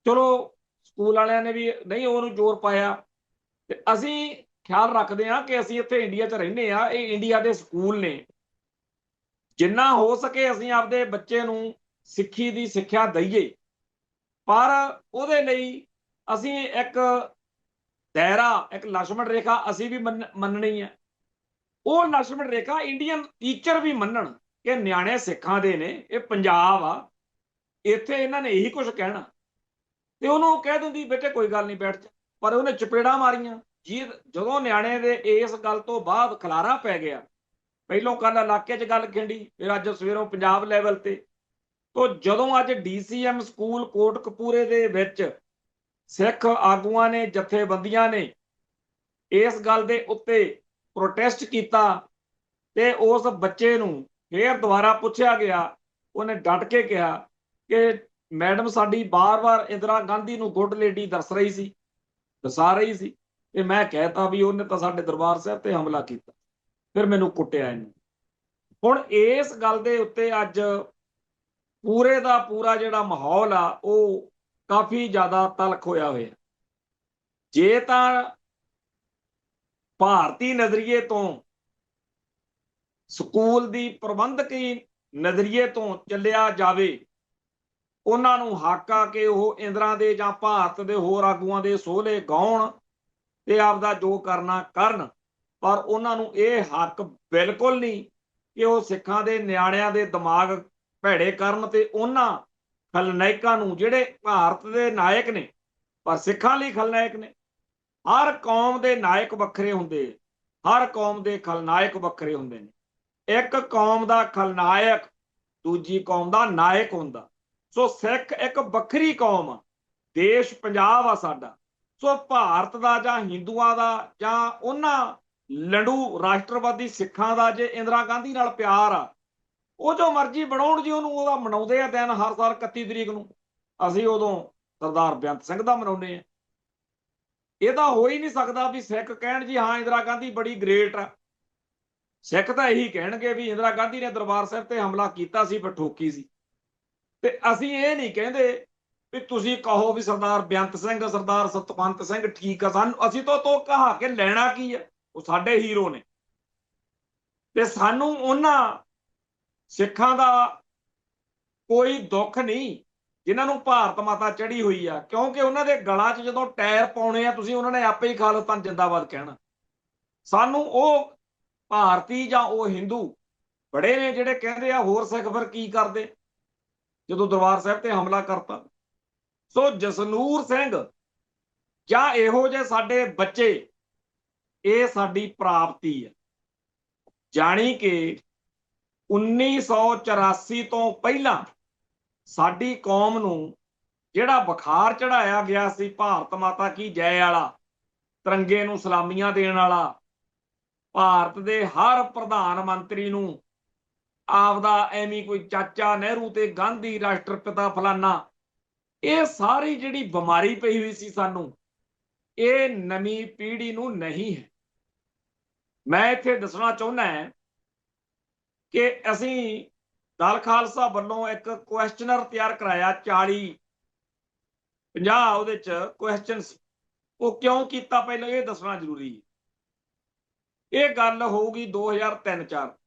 ਚਲੋ ਸਕੂਲ ਵਾਲਿਆਂ ਨੇ ਵੀ ਨਹੀਂ ਉਹਨੂੰ ਜ਼ੋਰ ਪਾਇਆ, ਤੇ ਅਸੀਂ ਖਿਆਲ ਰੱਖਦੇ ਹਾਂ ਕਿ ਅਸੀਂ ਇੱਥੇ ਇੰਡੀਆ 'ਚ ਰਹਿੰਦੇ ਹਾਂ, ਇਹ ਇੰਡੀਆ ਦੇ ਸਕੂਲ ਨੇ, ਜਿੰਨਾ ਹੋ ਸਕੇ ਅਸੀਂ ਆਪਦੇ ਬੱਚੇ ਨੂੰ ਸਿੱਖੀ ਦੀ ਸਿੱਖਿਆ ਦਈਏ, ਪਰ ਉਹਦੇ ਲਈ ਅਸੀਂ ਇੱਕ ਦਾਇਰਾ, ਇੱਕ ਲਕਸ਼ਮਣ ਰੇਖਾ ਅਸੀਂ ਵੀ ਮੰਨਣੀ ਹੈ। ਉਹ ਲਕਸ਼ਮਣ ਰੇਖਾ ਇੰਡੀਅਨ ਟੀਚਰ ਵੀ ਮੰਨਣ ਕਿ ਨਿਆਣੇ ਸਿੱਖਾਂ ਦੇ ਨੇ, ਇਹ ਪੰਜਾਬ ਆ, ਇੱਥੇ ਇਹਨਾਂ ਨੇ ਇਹੀ ਕੁਝ ਕਹਿਣਾ, ਤੇ ਉਹਨੂੰ ਕਹਿ ਦਿੰਦੀ ਬੇਟੇ ਕੋਈ ਗੱਲ ਨਹੀਂ ਬੈਠ ਜਾ, ਪਰ ਉਹਨੇ ਚਪੇੜਾਂ ਮਾਰੀਆਂ ਜੀ। ਜਦੋਂ ਨਿਆਣੇ ਦੇ ਇਸ ਗੱਲ ਤੋਂ ਬਾਅਦ ਖਲਾਰਾ ਪੈ ਗਿਆ, ਪਹਿਲੋਂ ਕੱਲ ਇਲਾਕੇ 'ਚ ਗੱਲ ਖਿੰਡੀ, ਫਿਰ ਅੱਜ ਸਵੇਰੋਂ ਪੰਜਾਬ ਲੈਵਲ ਤੇ, ਤੋਂ ਜਦੋਂ ਅੱਜ DCM ਸਕੂਲ ਕੋਟਕਪੂਰੇ ਦੇ ਵਿੱਚ ਸਿੱਖ ਆਗੂਆਂ ਨੇ, ਜਥੇਬੰਦੀਆਂ ਨੇ ਇਸ ਗੱਲ ਦੇ ਉੱਤੇ ਪ੍ਰੋਟੈਸਟ ਕੀਤਾ, ਤੇ ਉਸ ਬੱਚੇ ਨੂੰ ਫਿਰ ਦੁਬਾਰਾ ਪੁੱਛਿਆ ਗਿਆ, ਉਹਨੇ ਡਟ ਕੇ ਕਿਹਾ ਕਿ ਮੈਡਮ ਸਾਡੀ ਬਾਰ-ਬਾਰ ਇੰਦਰਾ ਗਾਂਧੀ ਨੂੰ ਗੁੱਡ ਲੇਡੀ ਦਸਾ ਰਹੀ ਸੀ, ਤੇ ਮੈਂ ਕਹਿਤਾ ਵੀ ਉਹਨੇ ਤਾਂ ਸਾਡੇ ਦਰਬਾਰ ਸਾਹਿਬ ਤੇ ਹਮਲਾ ਕੀਤਾ, ਫਿਰ ਮੈਨੂੰ ਕੁੱਟਿਆ ਇਹਨੇ। ਹੁਣ ਇਸ ਗੱਲ ਦੇ ਉੱਤੇ ਅੱਜ ਪੂਰੇ ਦਾ ਪੂਰਾ ਜਿਹੜਾ ਮਾਹੌਲ ਆ ਉਹ ਕਾਫੀ ਜ਼ਿਆਦਾ ਤਲਖ ਹੋਇਆ ਹੋਇਆ। ਜੇ ਤਾਂ ਭਾਰਤੀ ਨਜ਼ਰੀਏ ਤੋਂ, ਸਕੂਲ ਦੀ ਪ੍ਰਬੰਧਕੀ ਨਜ਼ਰੀਏ ਤੋਂ ਚੱਲਿਆ ਜਾਵੇ, ਉਹਨਾਂ ਨੂੰ ਹੱਕ ਆ ਕਿ ਉਹ ਇੰਦਰਾ ਦੇ ਜਾਂ ਭਾਰਤ ਦੇ ਹੋਰ ਆਗੂਆਂ ਦੇ ਸੋਹਲੇ ਗਾਉਣ ਤੇ ਆਪਦਾ ਜੋ ਕਰਨਾ ਕਰਨ, ਪਰ ਉਹਨਾਂ ਨੂੰ ਇਹ ਹੱਕ ਬਿਲਕੁਲ ਨਹੀਂ ਕਿ ਉਹ ਸਿੱਖਾਂ ਦੇ ਨਿਆਣਿਆਂ ਦੇ ਦਿਮਾਗ ਭੈੜੇ ਕਰਨ ਤੇ ਉਹਨਾਂ ਖਲਨਾਇਕਾਂ ਨੂੰ, ਜਿਹੜੇ ਭਾਰਤ ਦੇ ਨਾਇਕ ਨੇ ਪਰ ਸਿੱਖਾਂ ਲਈ ਖਲਨਾਇਕ ਨੇ। ਹਰ ਕੌਮ ਦੇ ਨਾਇਕ ਵੱਖਰੇ ਹੁੰਦੇ, ਹਰ ਕੌਮ ਦੇ ਖਲਨਾਇਕ ਵੱਖਰੇ ਹੁੰਦੇ ਨੇ। ਇੱਕ ਕੌਮ ਦਾ ਖਲਨਾਇਕ ਦੂਜੀ ਕੌਮ ਦਾ ਨਾਇਕ ਹੁੰਦਾ। ਸੋ ਸਿੱਖ ਇੱਕ ਵੱਖਰੀ ਕੌਮ ਆ, ਦੇਸ਼ ਪੰਜਾਬ ਆ ਸਾਡਾ। ਸੋ ਭਾਰਤ ਦਾ ਜਾਂ ਹਿੰਦੂਆਂ ਦਾ ਜਾਂ ਉਹਨਾਂ ਲੰਡੂ ਰਾਸ਼ਟਰਵਾਦੀ ਸਿੱਖਾਂ ਦਾ ਜੇ ਇੰਦਰਾ ਗਾਂਧੀ ਨਾਲ ਪਿਆਰ ਆ, ਉਹ ਜੋ ਮਰਜ਼ੀ ਬਣਾਉਣ ਜੀ, ਉਹਨੂੰ ਉਹਦਾ ਮਨਾਉਂਦੇ ਆ ਦਿਨ ਹਰ ਸਾਲ 31 ਤਰੀਕ ਨੂੰ। ਅਸੀਂ ਉਦੋਂ ਸਰਦਾਰ ਬੇਅੰਤ ਸਿੰਘ ਦਾ ਮਨਾਉਂਦੇ ਆ। ਇਹ ਤਾਂ ਹੋ ਹੀ ਨਹੀਂ ਸਕਦਾ ਵੀ ਸਿੱਖ ਕਹਿਣ ਜੀ ਹਾਂ ਇੰਦਰਾ ਗਾਂਧੀ ਬੜੀ ਗ੍ਰੇਟ ਆ। ਸਿੱਖ ਤਾਂ ਇਹੀ ਕਹਿਣਗੇ ਵੀ ਇੰਦਰਾ ਗਾਂਧੀ ਨੇ ਦਰਬਾਰ ਸਾਹਿਬ ਤੇ ਹਮਲਾ ਕੀਤਾ ਸੀ, ਪਰ ਠੋਕੀ ਸੀ। ਤੇ ਅਸੀਂ ਇਹ ਨਹੀਂ ਕਹਿੰਦੇ ਵੀ ਤੁਸੀਂ ਕਹੋ ਵੀ ਸਰਦਾਰ ਬੇਅੰਤ ਸਿੰਘ, ਸਰਦਾਰ ਸਤਵੰਤ ਸਿੰਘ ਠੀਕ ਆ, ਸਾਨੂੰ ਅਸੀਂ ਤੋਂ ਕਹਾ ਕੇ ਲੈਣਾ ਕੀ ਹੈ, ਉਹ ਸਾਡੇ ਹੀਰੋ ਨੇ। ਤੇ ਸਾਨੂੰ ਉਹਨਾਂ ਸਿੱਖਾਂ ਦਾ ਕੋਈ ਦੁੱਖ ਨਹੀਂ ਜਿਨ੍ਹਾਂ ਨੂੰ ਭਾਰਤ ਮਾਤਾ ਚੜੀ ਹੋਈ ਆ, ਕਿਉਂਕਿ ਉਹਨਾਂ ਦੇ ਗਲਾਂ 'ਚ ਜਦੋਂ ਟਾਇਰ ਪਾਉਣੇ ਆ ਤੁਸੀਂ, ਉਹਨਾਂ ਨੇ ਆਪੇ ਹੀ ਖਾਲਿਸਤਾਨ ਜਿੰਦਾਬਾਦ ਕਹਿਣਾ। ਸਾਨੂੰ ਉਹ ਭਾਰਤੀ ਜਾਂ ਉਹ ਹਿੰਦੂ ਬੜੇ ਨੇ ਜਿਹੜੇ ਕਹਿੰਦੇ ਆ ਹੋਰ ਸਿੱਖ ਫਿਰ ਕੀ ਕਰਦੇ ਜਦੋਂ ਦਰਬਾਰ ਸਾਹਿਬ ਤੇ ਹਮਲਾ ਕਰਤਾ। ਸੋ ਜਸਨੂਰ ਸਿੰਘ ਜਾਂ ਇਹੋ ਜਿਹੇ ਸਾਡੇ ਬੱਚੇ, ਇਹ ਸਾਡੀ ਪ੍ਰਾਪਤੀ ਹੈ। ਜਾਣੀ ਕਿ 1984 ਤੋਂ ਪਹਿਲਾਂ ਸਾਡੀ ਕੌਮ ਨੂੰ ਜਿਹੜਾ ਬੁਖਾਰ ਚੜਾਇਆ ਗਿਆ ਸੀ ਭਾਰਤ ਮਾਤਾ ਕੀ ਜੈ ਵਾਲਾ, ਤਿਰੰਗੇ ਨੂੰ ਸਲਾਮੀਆਂ ਦੇਣ ਵਾਲਾ, ਭਾਰਤ ਦੇ ਹਰ ਪ੍ਰਧਾਨ ਮੰਤਰੀ ਨੂੰ ਆਪਦਾ ਐਵੇਂ ਕੋਈ ਚਾਚਾ ਨਹਿਰੂ ਤੇ ਗਾਂਧੀ ਰਾਸ਼ਟਰਪਿਤਾ ਫਲਾਨਾ, ਇਹ ਸਾਰੀ ਜਿਹੜੀ ਬਿਮਾਰੀ ਪਈ ਹੋਈ ਸੀ ਸਾਨੂੰ, ਇਹ ਨਵੀਂ ਪੀੜ੍ਹੀ ਨੂੰ ਨਹੀਂ ਹੈ। ਮੈਂ ਇੱਥੇ ਦੱਸਣਾ ਚਾਹੁੰਦਾ ਹਾਂ ਕਿ ਅਸੀਂ ਦਲ ਖਾਲਸਾ ਵੱਲੋਂ ਇੱਕ ਕੁਐਸਚਨਰ ਤਿਆਰ ਕਰਾਇਆ, 40-50 ਉਹਦੇ 'ਚ ਕੁਐਸਚਨਸ। ਉਹ ਕਿਉਂ ਕੀਤਾ ਪਹਿਲਾਂ ਇਹ ਦੱਸਣਾ ਜ਼ਰੂਰੀ ਹੈ। ਇਹ ਗੱਲ ਹੋਊਗੀ 2003-4।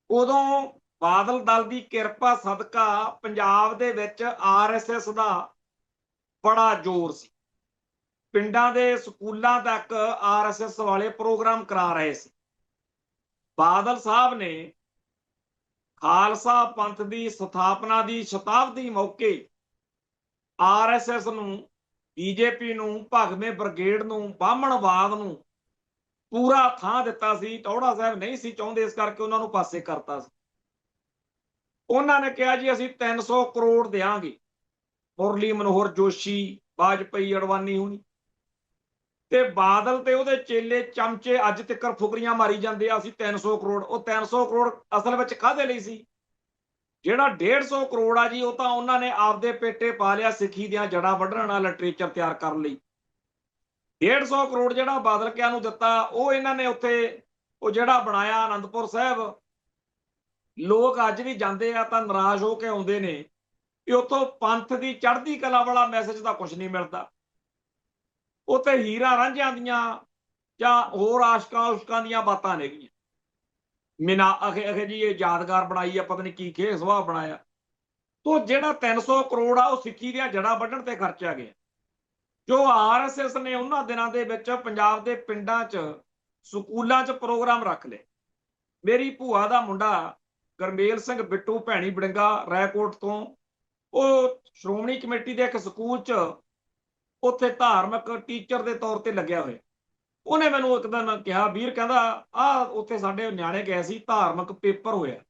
ਉਦੋਂ ਬਾਦਲ ਦਲ ਦੀ ਕਿਰਪਾ ਸਦਕਾ ਪੰਜਾਬ ਦੇ ਵਿੱਚ RSS ਦਾ ਬੜਾ ਜ਼ੋਰ ਸੀ। ਪਿੰਡਾਂ ਦੇ ਸਕੂਲਾਂ ਤੱਕ RSS ਵਾਲੇ ਪ੍ਰੋਗਰਾਮ ਕਰਾ ਰਹੇ ਸੀ। ਬਾਦਲ ਸਾਹਿਬ ਨੇ ਖਾਲਸਾ ਪੰਥ ਦੀ ਸਥਾਪਨਾ ਦੀ ਸ਼ਤਾਬਦੀ ਮੌਕੇ RSS ਨੂੰ, BJP ਨੂੰ, ਭਗਵੇਂ ਬ੍ਰਿਗੇਡ ਨੂੰ, ਬਾਹਮਣਵਾਦ ਨੂੰ ਪੂਰਾ ਥਾਂ ਦਿੱਤਾ ਸੀ। ਟੌਹੜਾ ਸਾਹਿਬ ਨਹੀਂ ਸੀ ਚਾਹੁੰਦੇ, ਇਸ ਕਰਕੇ ਉਹਨਾਂ ਨੂੰ ਪਾਸੇ ਕਰਤਾ ਸੀ। ਉਹਨਾਂ ਨੇ ਕਿਹਾ ਜੀ ਅਸੀਂ 300 ਕਰੋੜ ਦੇਵਾਂਗੇ, ਮੁਰਲੀ ਮਨੋਹਰ ਜੋਸ਼ੀ, ਵਾਜਪਾਈ, ਅਡਵਾਨੀ ਹੋਣੀ। ਤੇ ਬਾਦਲ ਤੇ ਉਹਦੇ ਚੇਲੇ ਚਮਚੇ ਅੱਜ ਤੱਕ ਫੁਕਰੀਆਂ ਮਾਰੀ ਜਾਂਦੇ ਆ ਅਸੀਂ 300 ਕਰੋੜ। ਉਹ 300 ਕਰੋੜ ਅਸਲ ਵਿੱਚ ਕਾਹਦੇ ਲਈ ਸੀ? ਜਿਹੜਾ 150 ਕਰੋੜ ਆ ਜੀ, ਉਹ ਤਾਂ ਉਹਨਾਂ ਨੇ ਆਪਦੇ ਪੇਟੇ ਪਾ ਲਿਆ ਸਿੱਖੀ ਦੀਆਂ ਜੜ੍ਹਾਂ ਵੱਢਣ ਵਾਲਾ ਲਿਟਰੇਚਰ ਤਿਆਰ ਕਰਨ ਲਈ। 150 ਕਰੋੜ ਜਿਹੜਾ ਬਾਦਲ ਕਿਆਂ ਨੂੰ ਦਿੱਤਾ, ਉਹ ਇਹਨਾਂ ਨੇ ਉੱਥੇ ਉਹ ਜਿਹੜਾ ਬਣਾਇਆ ਆਨੰਦਪੁਰ ਸਾਹਿਬ, ਲੋਕ ਅੱਜ ਵੀ ਜਾਂਦੇ ਆ ਤਾਂ ਨਾਰਾਜ਼ ਹੋ ਕੇ ਆਉਂਦੇ ਨੇ ਕਿ ਉੱਥੋਂ ਪੰਥ ਦੀ ਚੜ੍ਹਦੀ ਕਲਾ ਵਾਲਾ ਮੈਸੇਜ ਤਾਂ ਕੁਝ ਨਹੀਂ ਮਿਲਦਾ। ਉੱਥੇ ਹੀਰਾ ਰਾਂਝਿਆਂ ਦੀਆਂ ਜਾਂ ਹੋਰ ਆਸ਼ਕਾਂ ਦੀਆਂ ਬਾਤਾਂ ਨੇਗੀਆਂ। ਮਿਨਾ ਅਖੇ ਜੀ ਇਹ ਯਾਦਗਾਰ ਬਣਾਈ ਆ, ਪਤਾ ਨਹੀਂ ਕੀ ਖੇ ਸੁਭਾਅ ਬਣਾਇਆ। ਤੋ ਜਿਹੜਾ 300 ਕਰੋੜ ਆ ਉਹ ਸਿੱਖੀ ਦੀਆਂ ਜੜ੍ਹਾਂ ਵੱਢਣ ਤੇ ਖਰਚਿਆ ਗਿਆ, ਜੋ RSS ਨੇ ਉਹਨਾਂ ਦਿਨਾਂ ਦੇ ਵਿੱਚ ਪੰਜਾਬ ਦੇ ਪਿੰਡਾਂ 'ਚ ਸਕੂਲਾਂ 'ਚ ਪ੍ਰੋਗਰਾਮ ਰੱਖ ਲਏ। ਮੇਰੀ ਭੂਆ ਦਾ ਮੁੰਡਾ ਗਰਮੇਲ ਸਿੰਘ ਬਿੱਟੂ ਭੈਣੀ ਬੜਿੰਗਾ ਰਾਏਕੋਟ ਤੋਂ, ਉਹ ਸ਼੍ਰੋਮਣੀ ਕਮੇਟੀ ਦੇ ਇੱਕ ਸਕੂਲ 'ਚ ਉੱਥੇ ਧਾਰਮਿਕ ਟੀਚਰ ਦੇ ਤੌਰ ਤੇ ਲੱਗਿਆ ਹੋਇਆ। ਉਹਨੇ ਮੈਨੂੰ ਇੱਕ ਦਿਨ ਕਿਹਾ, ਵੀਰ ਕਹਿੰਦਾ ਆਹ ਉੱਥੇ ਸਾਡੇ ਨਿਆਣੇ ਗਏ ਸੀ, ਧਾਰਮਿਕ ਪੇਪਰ ਹੋਇਆ,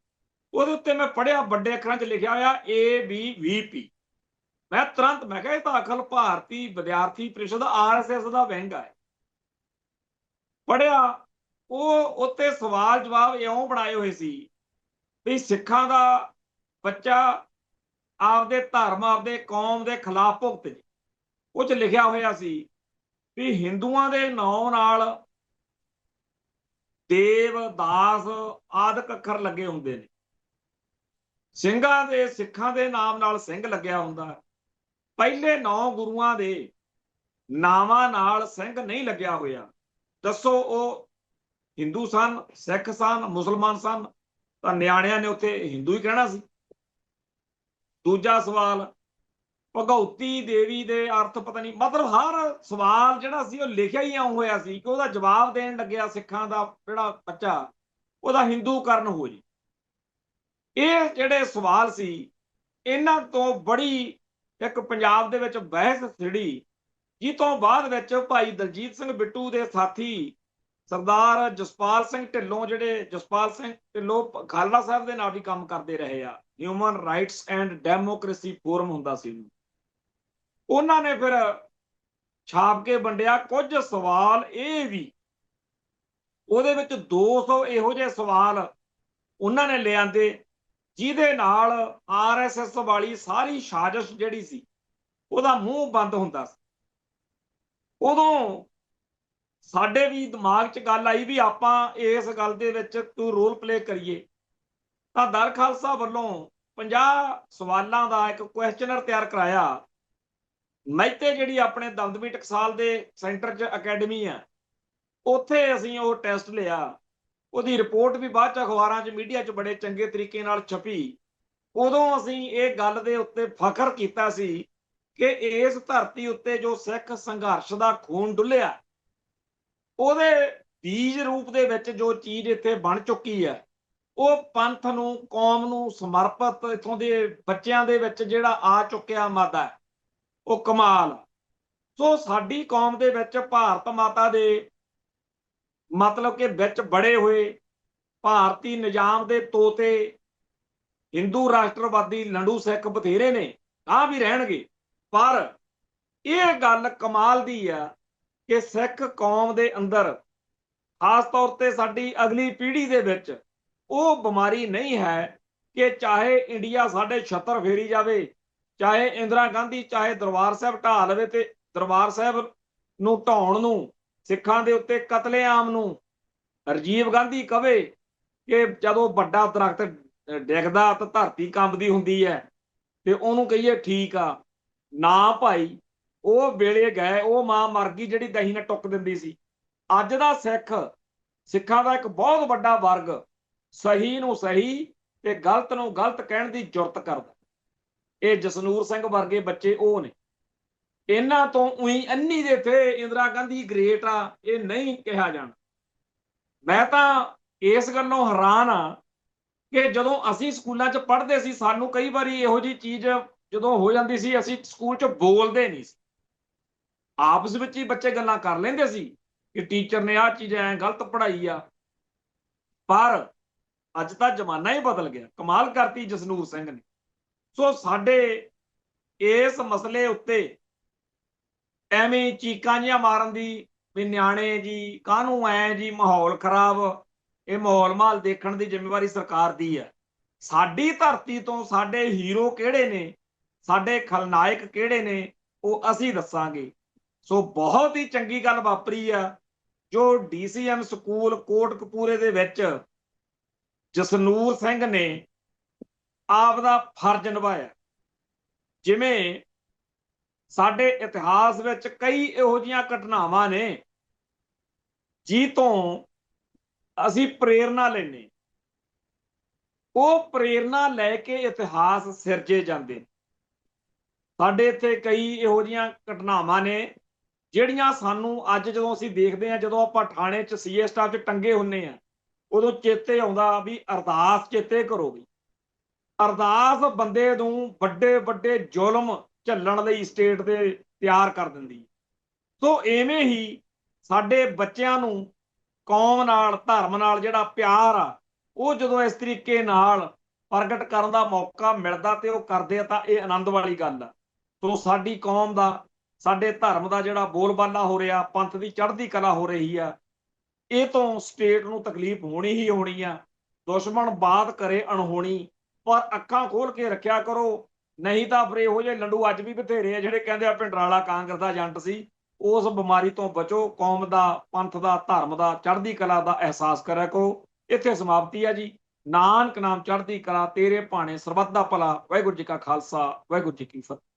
ਉਹਦੇ ਉੱਤੇ ਮੈਂ ਪੜ੍ਹਿਆ ਵੱਡੇ ਅੱਖਰਾਂ 'ਚ ਲਿਖਿਆ ਹੋਇਆ ABVP। ਮੈਂ ਤੁਰੰਤ ਮੈਂ ਕਿਹਾ ਇਹ ਤਾਂ ਅਖਿਲ ਭਾਰਤੀ ਵਿਦਿਆਰਥੀ ਪ੍ਰੀਸ਼ਦ RSS ਦਾ ਵਿੰਗ ਹੈ। ਪੜ੍ਹਿਆ, ਉਹ ਉੱਤੇ ਸਵਾਲ ਜਵਾਬ ਇਉਂ ਬਣਾਏ ਹੋਏ ਸੀ ਵੀ ਸਿੱਖਾਂ ਦਾ ਬੱਚਾ ਆਪਦੇ ਧਰਮ, ਆਪਦੇ ਕੌਮ ਦੇ ਖਿਲਾਫ ਭੁਗਤ। ਉਹ 'ਚ ਲਿਖਿਆ ਹੋਇਆ ਸੀ ਵੀ ਹਿੰਦੂਆਂ ਦੇ ਨਾਂ ਨਾਲ ਦੇਵ, ਦਾਸ ਆਦਿਕ ਅੱਖਰ ਲੱਗੇ ਹੁੰਦੇ ਨੇ, ਸਿੰਘਾਂ ਦੇ, ਸਿੱਖਾਂ ਦੇ ਨਾਮ ਨਾਲ ਸਿੰਘ ਲੱਗਿਆ ਹੁੰਦਾ। ਪਹਿਲੇ 9 ਗੁਰੂਆਂ ਦੇ ਨਾਵਾਂ ਨਾਲ ਸਿੰਘ ਨਹੀਂ ਲੱਗਿਆ ਹੋਇਆ। ਦੱਸੋ ਉਹ ਹਿੰਦੂ ਸਨ, ਸਿੱਖ ਸਨ, ਮੁਸਲਮਾਨ ਸਨ? ਤਾਂ ਨਿਆਣਿਆਂ ਨੇ ਉੱਥੇ ਹਿੰਦੂ ਹੀ ਕਹਿਣਾ ਸੀ। ਦੂਜਾ ਸਵਾਲ, ਭਗਉਤੀ ਦੇਵੀ ਦੇ ਅਰਥ ਪਤਾ ਨਹੀਂ, ਮਤਲਬ ਹਰ ਸਵਾਲ ਜਿਹੜਾ ਸੀ ਉਹ ਲਿਖਿਆ ਹੀ ਆਉਂ ਹੋਇਆ ਸੀ ਕਿ ਉਹਦਾ ਜਵਾਬ ਦੇਣ ਲੱਗਿਆ ਸਿੱਖਾਂ ਦਾ ਜਿਹੜਾ ਬੱਚਾ ਉਹਦਾ ਹਿੰਦੂਕਰਨ ਹੋ ਜੀ। ਇਹ ਜਿਹੜੇ ਸਵਾਲ ਸੀ, ਇਹਨਾਂ ਤੋਂ ਬੜੀ ਇੱਕ ਪੰਜਾਬ ਦੇ ਵਿੱਚ ਬਹਿਸ ਛਿੜੀ, ਜਿਸ ਤੋਂ ਬਾਅਦ ਵਿੱਚ ਭਾਈ ਦਲਜੀਤ ਸਿੰਘ ਬਿੱਟੂ ਦੇ ਸਾਥੀ ਸਰਦਾਰ ਜਸਪਾਲ ਸਿੰਘ ਢਿੱਲੋਂ, ਜਿਹੜੇ ਜਸਪਾਲ ਸਿੰਘ ਢਿੱਲੋਂ ਖਾਲੜਾ ਸਾਹਿਬ ਦੇ ਨਾਲ ਵੀ ਕੰਮ ਕਰਦੇ ਰਹੇ ਆ, human rights and democracy forum ਹੁੰਦਾ ਸੀ, ਉਹਨਾਂ ਨੇ ਫਿਰ ਛਾਪ ਕੇ ਵੰਡਿਆ ਕੁਝ ਸਵਾਲ ਇਹ ਵੀ, ਉਹਦੇ ਵਿੱਚ 200 ਇਹੋ ਜਿਹੇ ਸਵਾਲ ਉਹਨਾਂ ਨੇ ਲਿਆਂਦੇ ਜਿਹਦੇ ਨਾਲ RSS ਵਾਲੀ ਸਾਰੀ ਸਾਜ਼ਿਸ਼ ਜਿਹੜੀ ਸੀ ਉਹਦਾ ਮੂੰਹ ਬੰਦ ਹੁੰਦਾ ਸੀ। ਉਦੋਂ ਸਾਡੇ ਵੀ ਦਿਮਾਗ 'ਚ ਗੱਲ ਆਈ ਵੀ ਆਪਾਂ ਇਸ ਗੱਲ ਦੇ ਵਿੱਚ ਕੋਈ ਰੋਲ ਪਲੇ ਕਰੀਏ, ਤਾਂ ਦਰ ਖਾਲਸਾ ਵੱਲੋਂ 50 ਸਵਾਲਾਂ ਦਾ ਇੱਕ ਕੁਐਸਚਨਰ ਤਿਆਰ ਕਰਾਇਆ। ਮਹਿਤੇ ਜਿਹੜੀ ਆਪਣੇ ਦਮਦਮੀ ਟਕਸਾਲ ਦੇ ਸੈਂਟਰ 'ਚ ਅਕੈਡਮੀ ਆ, ਉੱਥੇ ਅਸੀਂ ਉਹ ਟੈਸਟ ਲਿਆ। ਉਹਦੀ ਰਿਪੋਰਟ ਵੀ ਬਾਅਦ 'ਚ ਅਖਬਾਰਾਂ 'ਚ ਮੀਡੀਆ 'ਚ ਬੜੇ ਚੰਗੇ ਤਰੀਕੇ ਨਾਲ ਛਪੀ। ਉਦੋਂ ਅਸੀਂ ਇਹ ਗੱਲ ਦੇ ਉੱਤੇ ਫਖਰ ਕੀਤਾ ਸੀ ਕਿ ਇਸ ਧਰਤੀ ਉੱਤੇ ਜੋ ਸਿੱਖ ਸੰਘਰਸ਼ ਦਾ ਖੂਨ ਡੁੱਲਿਆ, ਉਹਦੇ ਬੀਜ ਰੂਪ ਦੇ ਵਿੱਚ ਜੋ ਚੀਜ਼ ਇੱਥੇ ਬਣ ਚੁੱਕੀ ਹੈ, ਉਹ ਪੰਥ ਨੂੰ, ਕੌਮ ਨੂੰ ਸਮਰਪਿਤ ਇੱਥੋਂ ਦੇ ਬੱਚਿਆਂ ਦੇ ਵਿੱਚ ਜਿਹੜਾ ਆ ਚੁੱਕਿਆ ਮਾਦਾ, ਉਹ ਕਮਾਲ। ਸੋ ਸਾਡੀ ਕੌਮ ਦੇ ਵਿੱਚ ਭਾਰਤ ਮਾਤਾ ਦੇ ਮਤਲਬ ਕਿ ਵਿੱਚ ਬੜੇ ਹੋਏ ਭਾਰਤੀ ਨਿਜ਼ਾਮ ਦੇ ਤੋਤੇ, ਹਿੰਦੂ ਰਾਸ਼ਟਰਵਾਦੀ ਲੰਡੂ ਸਿੱਖ ਬਥੇਰੇ ਨੇ, ਆ ਵੀ ਰਹਿਣਗੇ, ਪਰ ਇਹ ਗੱਲ ਕਮਾਲ ਦੀ ਆ ਕਿ ਸਿੱਖ ਕੌਮ ਦੇ ਅੰਦਰ, ਖਾਸ ਤੌਰ ਤੇ ਸਾਡੀ ਅਗਲੀ ਪੀੜ੍ਹੀ ਦੇ ਵਿੱਚ ਉਹ ਬਿਮਾਰੀ ਨਹੀਂ ਹੈ ਕਿ ਚਾਹੇ ਇੰਡੀਆ ਸਾਡੇ ਛੱਤਰ ਫੇਰੀ ਜਾਵੇ, ਚਾਹੇ ਇੰਦਰਾ ਗਾਂਧੀ ਚਾਹੇ ਦਰਬਾਰ ਸਾਹਿਬ ਢਾਹ ਲਵੇ ਤੇ ਦਰਬਾਰ ਸਾਹਿਬ ਨੂੰ ਢਾਉਣ ਨੂੰ, ਸਿੱਖਾਂ ਦੇ ਉੱਤੇ ਕਤਲੇਆਮ ਨੂੰ ਰਾਜੀਵ ਗਾਂਧੀ ਕਵੇ ਕਿ ਜਦੋਂ ਵੱਡਾ ਦਰਖਤ ਡਿੱਗਦਾ ਤਾਂ ਧਰਤੀ ਕੰਬਦੀ ਹੁੰਦੀ ਹੈ, ਤੇ ਉਹਨੂੰ ਕਹੀਏ ਠੀਕ ਆ ਨਾ ਭਾਈ, ਉਹ ਵੇਲੇ ਗਏ, ਉਹ ਮਾਂ ਮਰ ਗਈ ਜਿਹੜੀ ਦਹੀਂ ਨਾਲ ਟੁੱਕ ਦਿੰਦੀ ਸੀ। ਅੱਜ ਦਾ ਸਿੱਖਾਂ ਦਾ ਇੱਕ ਬਹੁਤ ਵੱਡਾ ਵਰਗ ਸਹੀ ਨੂੰ ਸਹੀ ਤੇ ਗਲਤ ਨੂੰ ਗਲਤ ਕਹਿਣ ਦੀ ਜੁਰਤ ਕਰਦਾ। ਇਹ ਜਸਨੂਰ ਸਿੰਘ ਵਰਗੇ ਬੱਚੇ ਉਹ ਨੇ। ਇਹਨਾਂ ਤੋਂ ਉਹੀ ਅੰਨੀ ਦੇ ਥੇ ਇੰਦਰਾ ਗਾਂਧੀ ਗ੍ਰੇਟ ਆ, ਇਹ ਨਹੀਂ ਕਿਹਾ ਜਾਣਾ। ਮੈਂ ਤਾਂ ਇਸ ਗੱਲੋਂ ਹੈਰਾਨ ਆ ਕਿ ਜਦੋਂ ਅਸੀਂ ਸਕੂਲਾਂ 'ਚ ਪੜ੍ਹਦੇ ਸੀ, ਸਾਨੂੰ ਕਈ ਵਾਰੀ ਇਹੋ ਜਿਹੀ ਚੀਜ਼ ਜਦੋਂ ਹੋ ਜਾਂਦੀ ਸੀ, ਅਸੀਂ ਸਕੂਲ 'ਚ ਬੋਲਦੇ ਨਹੀਂ ਸੀ, ਆਪਸ ਵਿੱਚ ਹੀ ਬੱਚੇ ਗੱਲਾਂ ਕਰ ਲੈਂਦੇ ਸੀ ਕਿ ਟੀਚਰ ਨੇ ਆਹ ਚੀਜ਼ ਐ ਗਲਤ ਪੜ੍ਹਾਈ ਆ। ਪਰ ਅੱਜ ਤਾਂ ਜ਼ਮਾਨਾ ਹੀ ਬਦਲ ਗਿਆ, ਕਮਾਲ ਕਰਤੀ ਜਸਨੂਰ ਸਿੰਘ ਨੇ। ਸੋ ਸਾਡੇ ਇਸ ਮਸਲੇ ਉੱਤੇ ਐਵੇਂ ਚੀਕਾਂ ਜਿਹੀਆਂ ਮਾਰਨ ਦੀ ਵੀ ਨਿਆਣੇ ਜੀ ਕਾਹਨੂੰ ਐ ਜੀ, ਮਾਹੌਲ ਖਰਾਬ, ਇਹ ਮਾਹੌਲ ਦੇਖਣ ਦੀ ਜ਼ਿੰਮੇਵਾਰੀ ਸਰਕਾਰ ਦੀ ਹੈ। ਸਾਡੀ ਧਰਤੀ ਤੋਂ ਸਾਡੇ ਹੀਰੋ ਕਿਹੜੇ ਨੇ, ਸਾਡੇ ਖਲਨਾਇਕ ਕਿਹੜੇ ਨੇ, ਉਹ ਅਸੀਂ ਦੱਸਾਂਗੇ। ਸੋ ਬਹੁਤ ਹੀ ਚੰਗੀ ਗੱਲ ਵਾਪਰੀ ਆ ਜੋ DCM ਸਕੂਲ ਕੋਟਕਪੂਰੇ ਦੇ ਵਿੱਚ ਜਸਨੂਰ ਸਿੰਘ ਨੇ ਆਪਦਾ ਫਰਜ਼ ਨਿਭਾਇਆ। ਜਿਵੇਂ ਸਾਡੇ ਇਤਿਹਾਸ ਵਿੱਚ ਕਈ ਇਹੋ ਜਿਹੀਆਂ ਘਟਨਾਵਾਂ ਨੇ ਜੀ ਤੋਂ ਅਸੀਂ ਪ੍ਰੇਰਨਾ ਲੈਂਦੇ, ਉਹ ਪ੍ਰੇਰਨਾ ਲੈ ਕੇ ਇਤਿਹਾਸ ਸਿਰਜੇ ਜਾਂਦੇ। ਸਾਡੇ ਇੱਥੇ ਕਈ ਇਹੋ ਜਿਹੀਆਂ ਘਟਨਾਵਾਂ ਨੇ ਜਿਹੜੀਆਂ ਸਾਨੂੰ ਅੱਜ ਜਦੋਂ ਅਸੀਂ ਦੇਖਦੇ ਹਾਂ, ਜਦੋਂ ਆਪਾਂ ਥਾਣੇ 'ਚ CA ਸਟਾਫ 'ਚ ਟੰਗੇ ਹੁੰਦੇ ਆ, ਉਦੋਂ ਚੇਤੇ ਆਉਂਦਾ ਵੀ ਅਰਦਾਸ ਚੇਤੇ ਕਰੋ। ਵੀ ਅਰਦਾਸ ਬੰਦੇ ਨੂੰ ਵੱਡੇ ਵੱਡੇ ਜ਼ੁਲਮ ਝੱਲਣ ਲਈ ਸਟੇਟ ਦੇ ਤਿਆਰ ਕਰ ਦਿੰਦੀ। ਸੋ ਐਵੇਂ ਹੀ ਸਾਡੇ ਬੱਚਿਆਂ ਨੂੰ ਕੌਮ ਨਾਲ, ਧਰਮ ਨਾਲ ਜਿਹੜਾ ਪਿਆਰ ਆ, ਉਹ ਜਦੋਂ ਇਸ ਤਰੀਕੇ ਨਾਲ ਪ੍ਰਗਟ ਕਰਨ ਦਾ ਮੌਕਾ ਮਿਲਦਾ ਤੇ ਉਹ ਕਰਦੇ ਆ, ਤਾਂ ਇਹ ਆਨੰਦ ਵਾਲੀ ਗੱਲ ਆ। ਸੋ ਸਾਡੀ ਕੌਮ ਦਾ, ਸਾਡੇ ਧਰਮ ਦਾ ਜਿਹੜਾ ਬੋਲਬਾਲਾ ਹੋ ਰਿਹਾ, ਪੰਥ ਦੀ ਚੜ੍ਹਦੀ ਕਲਾ ਹੋ ਰਹੀ ਆ, ਇਹ ਤੋਂ ਸਟੇਟ ਨੂੰ ਤਕਲੀਫ ਹੋਣੀ ਹੀ ਹੋਣੀ ਆ। ਦੁਸ਼ਮਣ ਬਾਤ ਕਰੇ ਅਣਹੋਣੀ, ਪਰ ਅੱਖਾਂ ਖੋਲ ਕੇ ਰੱਖਿਆ ਕਰੋ, ਨਹੀਂ ਤਾਂ ਫਿਰ ਇਹੋ ਜਿਹੇ ਲੰਡੂ ਅੱਜ ਵੀ ਬਥੇਰੇ ਆ ਜਿਹੜੇ ਕਹਿੰਦੇ ਆ ਭਿੰਡਰਾਲਾ ਕਾਂਗਰਸ ਦਾ ਏਜੰਟ ਸੀ। ਉਸ ਬਿਮਾਰੀ ਤੋਂ ਬਚੋ, ਕੌਮ ਦਾ, ਪੰਥ ਦਾ, ਧਰਮ ਦਾ, ਚੜ੍ਹਦੀ ਕਲਾ ਦਾ ਅਹਿਸਾਸ ਕਰਿਆ ਕਰੋ। ਇੱਥੇ ਸਮਾਪਤੀ ਆ ਜੀ। ਨਾਨਕ ਨਾਮ ਚੜ੍ਹਦੀ ਕਲਾ, ਤੇਰੇ ਭਾਣੇ ਸਰਬੱਤ ਦਾ ਭਲਾ। ਵਾਹਿਗੁਰੂ ਜੀ ਕਾ ਖਾਲਸਾ, ਵਾਹਿਗੁਰੂ ਜੀ ਕੀ ਫਤਿਹ।